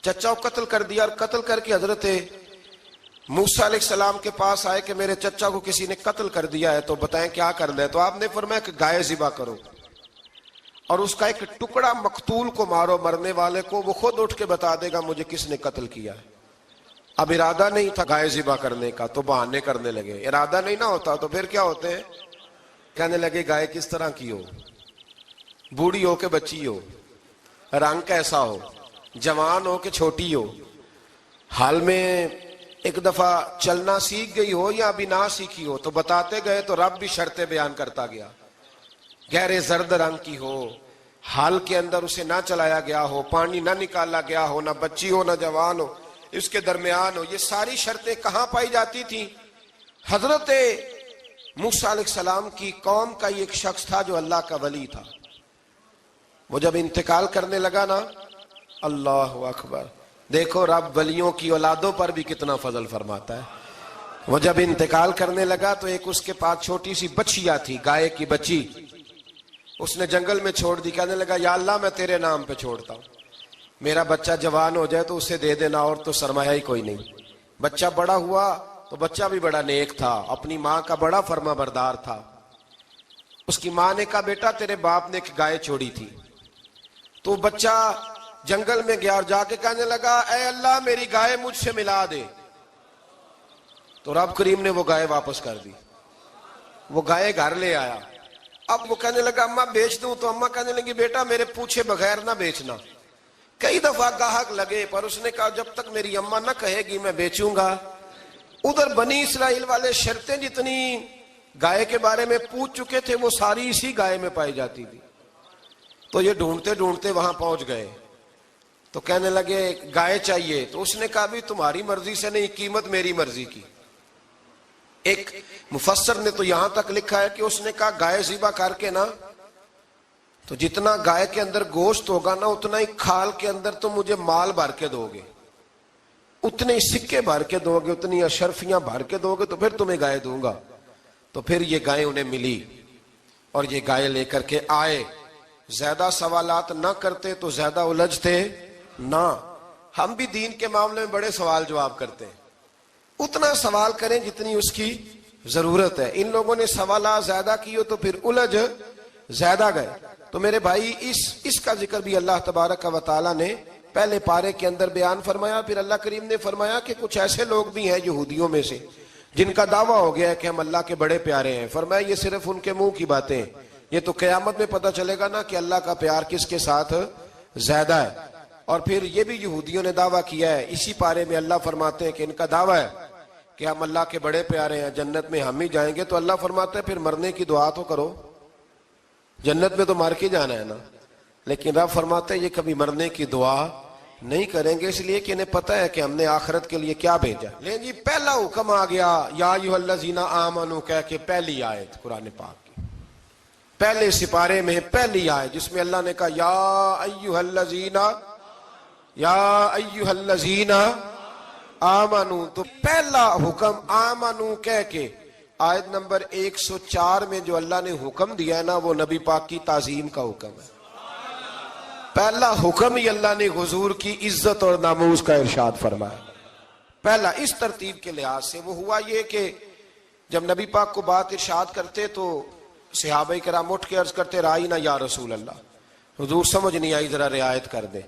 چچا کو قتل کر دیا, اور قتل کر کے حضرت موسیٰ علیہ السلام کے پاس آئے کہ میرے چچا کو کسی نے قتل کر دیا ہے, تو بتائیں کیا کرنا ہے. تو آپ نے فرمایا کہ گائے ذبح کرو اور اس کا ایک ٹکڑا مقتول کو مارو, مرنے والے کو, وہ خود اٹھ کے بتا دے گا مجھے کس نے قتل کیا ہے. اب ارادہ نہیں تھا گائے ذبح کرنے کا تو بہانے کرنے لگے. ارادہ نہیں نہ ہوتا تو پھر کیا ہوتے ہیں, کہنے لگے گائے کس طرح کی ہو, بوڑھی ہو کہ بچی ہو, رنگ کیسا ہو, جوان ہو کہ چھوٹی ہو, حال میں ایک دفعہ چلنا سیکھ گئی ہو یا ابھی نہ سیکھی ہو. تو بتاتے گئے تو رب بھی شرطیں بیان کرتا گیا. گہرے زرد رنگ کی ہو, حال کے اندر اسے نہ چلایا گیا ہو, پانی نہ نکالا گیا ہو, نہ بچی ہو نہ جوان ہو, اس کے درمیان ہو. یہ ساری شرطیں کہاں پائی جاتی تھی؟ حضرت موسیٰ علیہ السلام کی قوم کا ایک شخص تھا جو اللہ کا ولی تھا. وہ جب انتقال کرنے لگا نا, اللہ اکبر, دیکھو رب ولیوں کی اولادوں پر بھی کتنا فضل فرماتا ہے. وہ جب انتقال کرنے لگا تو ایک اس کے پاس چھوٹی سی بچیا تھی، گائے کی بچی، اس نے جنگل میں چھوڑ دی. کہنے لگا یا اللہ میں تیرے نام پہ چھوڑتا ہوں، میرا بچہ جوان ہو جائے تو اسے دے دینا، اور تو سرمایہ ہی کوئی نہیں. بچہ بڑا ہوا تو بچہ بھی بڑا نیک تھا، اپنی ماں کا بڑا فرما بردار تھا. اس کی ماں نے کہا بیٹا تیرے باپ نے ایک گائے چھوڑی تھی. تو بچہ جنگل میں گیا اور جا کے کہنے لگا اے اللہ میری گائے مجھ سے ملا دے. تو رب کریم نے وہ گائے واپس کر دی. وہ گائے گھر لے آیا. اب وہ کہنے لگا اماں بیچ دوں، تو اماں کہنے لگی بیٹا میرے پوچھے بغیر نہ بیچنا. کئی دفعہ گاہک لگے پر اس نے کہا جب تک میری اماں نہ کہے گی میں بیچوں گا. ادھر بنی اسرائیل والے شرطیں جتنی گائے کے بارے میں پوچھ چکے تھے وہ ساری اسی گائے میں پائی جاتی تھی. تو یہ ڈھونڈتے ڈھونڈتے وہاں پہنچ گئے تو کہنے لگے گائے چاہیے. تو اس نے کہا بھی تمہاری مرضی سے نہیں، قیمت میری مرضی کی. ایک مفسر نے تو یہاں تک لکھا ہے کہ اس نے کہا گائے ذبح کر کے نا تو جتنا گائے کے اندر گوشت ہوگا نا اتنا ہی کھال کے اندر تم مجھے مال بھر کے دو گے، اتنے ہی سکے بھر کے دو گے، اتنی اشرفیاں بھر کے دو گے تو پھر تمہیں گائے دوں گا. تو پھر یہ گائے انہیں ملی اور یہ گائے لے کر کے آئے. زیادہ سوالات نہ کرتے تو زیادہ الجھتے نہ. ہم بھی دین کے معاملے میں بڑے سوال جواب کرتے ہیں، اتنا سوال کریں جتنی اس کی ضرورت ہے. ان لوگوں نے سوالات زیادہ کیے تو پھر الجھ زیادہ گئے. تو میرے بھائی اس کا ذکر بھی اللہ تبارک و تعالیٰ نے پہلے پارے کے اندر بیان فرمایا. پھر اللہ کریم نے فرمایا کہ کچھ ایسے لوگ بھی ہیں یہودیوں میں سے جن کا دعویٰ ہو گیا ہے کہ ہم اللہ کے بڑے پیارے ہیں. فرمایا یہ صرف ان کے منہ کی باتیں ہیں، یہ تو قیامت میں پتہ چلے گا نا کہ اللہ کا پیار کس کے ساتھ زیادہ ہے. اور پھر یہ بھی یہودیوں نے دعویٰ کیا ہے. اسی پارے میں اللہ فرماتے ہیں کہ ان کا دعویٰ ہے کہ ہم اللہ کے بڑے پیارے ہیں، جنت میں ہم ہی جائیں گے. تو اللہ فرماتا ہے پھر مرنے کی دعا تو کرو، جنت میں تو مر کے جانا ہے نا. لیکن رب فرماتے ہیں یہ کبھی مرنے کی دعا نہیں کریں گے، اس لیے کہ انہیں پتہ ہے کہ ہم نے آخرت کے لیے کیا بھیجا. لیں جی پہلا حکم آ گیا یا ایھا الذین آمنوا کہہ کے پہلی آیت قرآن پاک کی پہلے سپارے میں پہلی آیت جس میں اللہ نے کہا یا ایھا الذین آمنوا. تو پہلا حکم آمنوا کہہ کے آیت نمبر 104 میں جو اللہ نے حکم دیا ہے نا وہ نبی پاک کی تعظیم کا حکم ہے. پہلا حکم ہی اللہ نے حضور کی عزت اور ناموس کا ارشاد فرمایا. پہلا اس ترتیب کے لحاظ سے وہ ہوا یہ کہ جب نبی پاک کو بات ارشاد کرتے تو صحابہ کرام اٹھ کے عرض کرتے رائینا یا رسول اللہ، حضور سمجھ نہیں آئی ذرا رعایت کر دیں.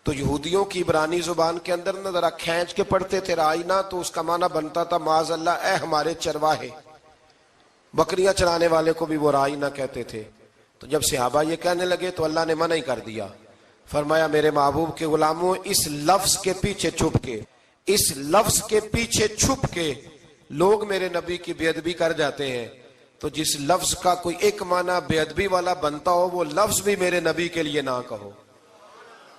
تو یہودیوں کی عبرانی زبان کے اندر نہ ذرا کھینچ کے پڑھتے تھے رائینا، تو اس کا معنی بنتا تھا معاذ اللہ اے ہمارے چرواہے. بکریاں چرانے والے کو بھی وہ رائینا کہتے تھے. تو جب صحابہ یہ کہنے لگے تو اللہ نے منع ہی کر دیا. فرمایا میرے محبوب کے غلاموں اس لفظ کے پیچھے چھپ کے لوگ میرے نبی کی بے ادبی کر جاتے ہیں. تو جس لفظ کا کوئی ایک معنی بے ادبی والا بنتا ہو وہ لفظ بھی میرے نبی کے لیے نہ کہو.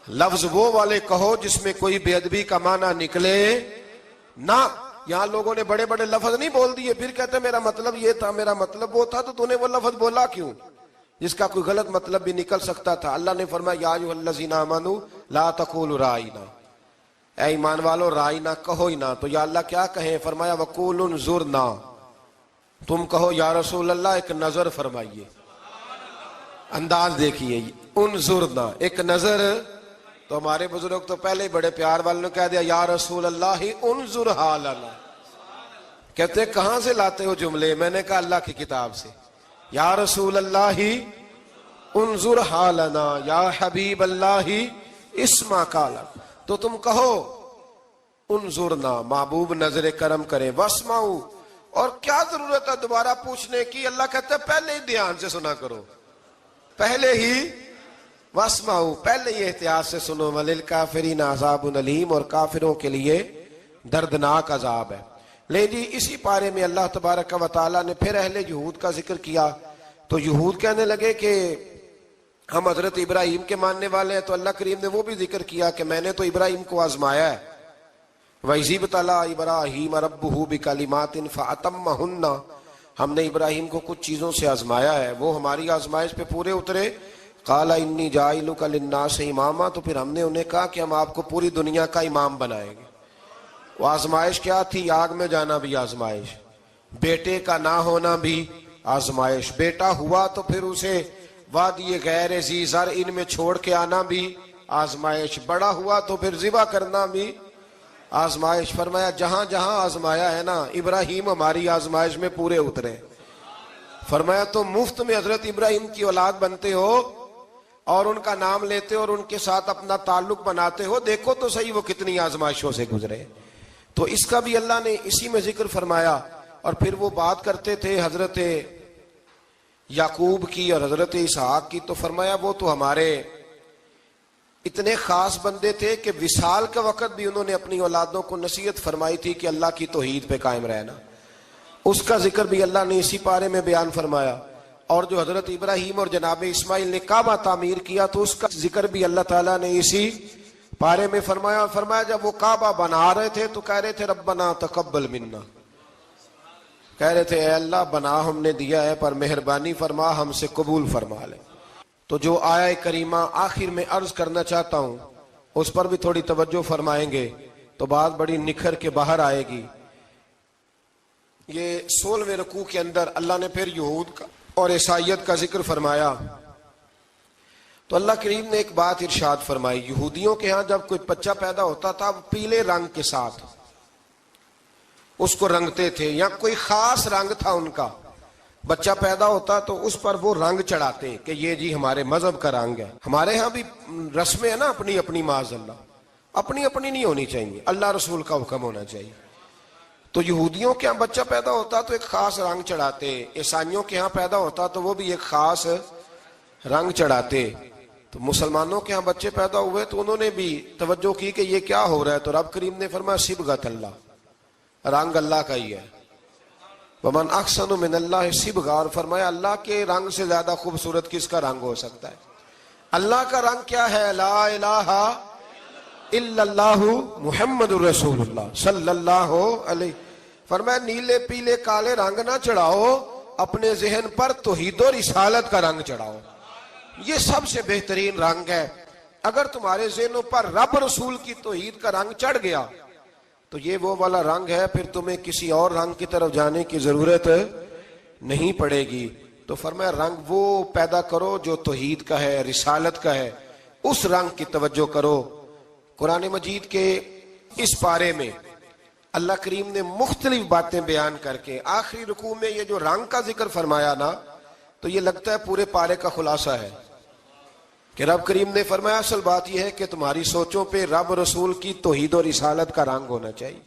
لفظ وہ والے کہو جس میں کوئی بے ادبی کا معنی نکلے نہ. یہاں لوگوں نے بڑے بڑے لفظ نہیں بول دیے پھر کہتے میرا مطلب یہ تھا، میرا مطلب وہ تھا. تو تو نے وہ لفظ بولا کیوں جس کا کوئی غلط مطلب بھی نکل سکتا تھا. اللہ نے فرمایا یا ایھا الذین آمنوا لا تقولوا رائینا، اے ایمان والو رائینا کہو ہی نہ. تو یا اللہ کیا کہیں؟ فرمایا وقولوا انظرنا، تم کہو یا رسول اللہ ایک نظر فرمائیے. انداز دیکھیے انظرنا ایک نظر. تو ہمارے بزرگ تو پہلے ہی بڑے پیار والوں نے کہہ دیا یا رسول اللہ انظر حالنا. کہتے کہاں سے لاتے ہو جملے؟ میں نے کہا اللہ کی کتاب سے. یا رسول اللہ انظر حالنا یا حبیب اللہ اسمع قالا. تو تم کہو انظرنا، محبوب نظر کرم کرے. واسمعوا، اور کیا ضرورت ہے دوبارہ پوچھنے کی؟ اللہ کہتا ہے پہلے ہی دھیان سے سنا کرو، پہلے ہی واسمعوا پہلے ہی احتیاط سے سنو. وللکافرین عذاب علیم، اور کافروں کے لیے دردناک عذاب ہے. لے جی اسی پارے میں اللہ تبارک و تعالیٰ نے پھر اہل یہود کا ذکر کیا. تو یہود کہنے لگے کہ ہم حضرت ابراہیم کے ماننے والے ہیں. تو اللہ کریم نے وہ بھی ذکر کیا کہ میں نے تو ابراہیم کو آزمایا ہے. وَإِذِ ابْتَلَىٰ إِبْرَاهِيمَ رَبُّهُ بِكَلِمَاتٍ فَأَتَمَّهُنَّ، ہم نے ابراہیم کو کچھ چیزوں سے آزمایا ہے، وہ ہماری آزمائش پہ پورے اترے. قال انی جاعلک للناس اماما، تو پھر ہم نے انہیں کہا کہ ہم آپ کو پوری دنیا کا امام بنائیں گے۔ وہ آزمائش کیا تھی؟ آگ میں جانا بھی آزمائش، بیٹے کا نہ ہونا بھی آزمائش، بیٹا ہوا تو پھر اسے وادی غیر ذی زرع میں چھوڑ کے آنا بھی آزمائش، بڑا ہوا تو پھر ذبح کرنا بھی آزمائش۔ فرمایا جہاں جہاں آزمایا ہے نا، ابراہیم ہماری آزمائش میں پورے اترے۔ فرمایا تو مفت میں حضرت ابراہیم کی اولاد بنتے ہو اور ان کا نام لیتے اور ان کے ساتھ اپنا تعلق بناتے ہو، دیکھو تو صحیح وہ کتنی آزمائشوں سے گزرے۔ تو اس کا بھی اللہ نے اسی میں ذکر فرمایا۔ اور پھر وہ بات کرتے تھے حضرت یعقوب کی اور حضرت اسحاق کی، تو فرمایا وہ تو ہمارے اتنے خاص بندے تھے کہ وصال کا وقت بھی انہوں نے اپنی اولادوں کو نصیحت فرمائی تھی کہ اللہ کی توحید پہ قائم رہنا۔ اس کا ذکر بھی اللہ نے اسی پارے میں بیان فرمایا۔ اور جو حضرت ابراہیم اور جناب اسماعیل نے کعبہ تعمیر کیا تو اس کا ذکر بھی اللہ تعالیٰ نے اسی پارے میں فرمایا۔ اور فرمایا جب وہ کعبہ بنا رہے تھے تو کہہ رہے تھے ربنا تقبل منا، کہہ رہے تھے اے اللہ بنا ہم نے دیا ہے پر مہربانی فرما ہم سے قبول فرما لے۔ تو جو آیہ کریمہ آخر میں عرض کرنا چاہتا ہوں اس پر بھی تھوڑی توجہ فرمائیں گے تو بات بڑی نکھر کے باہر آئے گی۔ یہ 16ویں رکوع کے اندر اللہ نے پھر یہود کا اور عیسائیت کا ذکر فرمایا تو اللہ کریم نے ایک بات ارشاد فرمائی۔ یہودیوں کے ہاں جب کوئی بچہ پیدا ہوتا تھا پیلے رنگ کے ساتھ اس کو رنگتے تھے، یا کوئی خاص رنگ تھا ان کا، بچہ پیدا ہوتا تو اس پر وہ رنگ چڑھاتے کہ یہ جی ہمارے مذہب کا رنگ ہے۔ ہمارے ہاں بھی رسمیں ہیں نا اپنی اپنی، معاذ اللہ اپنی اپنی نہیں ہونی چاہیے، اللہ رسول کا حکم ہونا چاہیے۔ تو یہودیوں کے ہاں بچہ پیدا ہوتا تو ایک خاص رنگ چڑھاتے، عیسائیوں کے ہاں پیدا ہوتا تو وہ بھی ایک خاص رنگ چڑھاتے۔ تو مسلمانوں کے ہاں بچے پیدا ہوئے تو انہوں نے بھی توجہ کی کہ یہ کیا ہو رہا ہے، تو رب کریم نے فرمایا صبغۃ اللہ، رنگ اللہ کا ہی ہے۔ ومن احسن من اللہ صبغہ، اور فرمایا اللہ کے رنگ سے زیادہ خوبصورت کس کا رنگ ہو سکتا ہے؟ اللہ کا رنگ کیا ہے؟ لا الہ الا اللہ محمد الرسول اللہ صلی اللہ علیہ۔ فرمایا نیلے پیلے کالے رنگ نہ چڑھاؤ، اپنے ذہن پر توحید و رسالت کا رنگ چڑھاؤ، یہ سب سے بہترین رنگ ہے۔ اگر تمہارے ذہنوں پر رب رسول کی توحید کا رنگ چڑھ گیا تو یہ وہ والا رنگ ہے، پھر تمہیں کسی اور رنگ کی طرف جانے کی ضرورت نہیں پڑے گی۔ تو فرمایا رنگ وہ پیدا کرو جو توحید کا ہے، رسالت کا ہے، اس رنگ کی توجہ کرو۔ قرآن مجید کے اس پارے میں اللہ کریم نے مختلف باتیں بیان کر کے آخری رکوع میں یہ جو رنگ کا ذکر فرمایا نا، تو یہ لگتا ہے پورے پارے کا خلاصہ ہے کہ رب کریم نے فرمایا اصل بات یہ ہے کہ تمہاری سوچوں پہ رب رسول کی توحید و رسالت کا رنگ ہونا چاہیے۔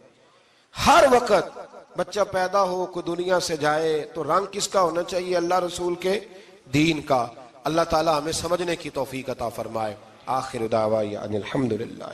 ہر وقت بچہ پیدا ہو، کوئی دنیا سے جائے تو رنگ کس کا ہونا چاہیے؟ اللہ رسول کے دین کا۔ اللہ تعالی ہمیں سمجھنے کی توفیق عطا فرمائے۔ آخر دعوانا ان الحمدللہ۔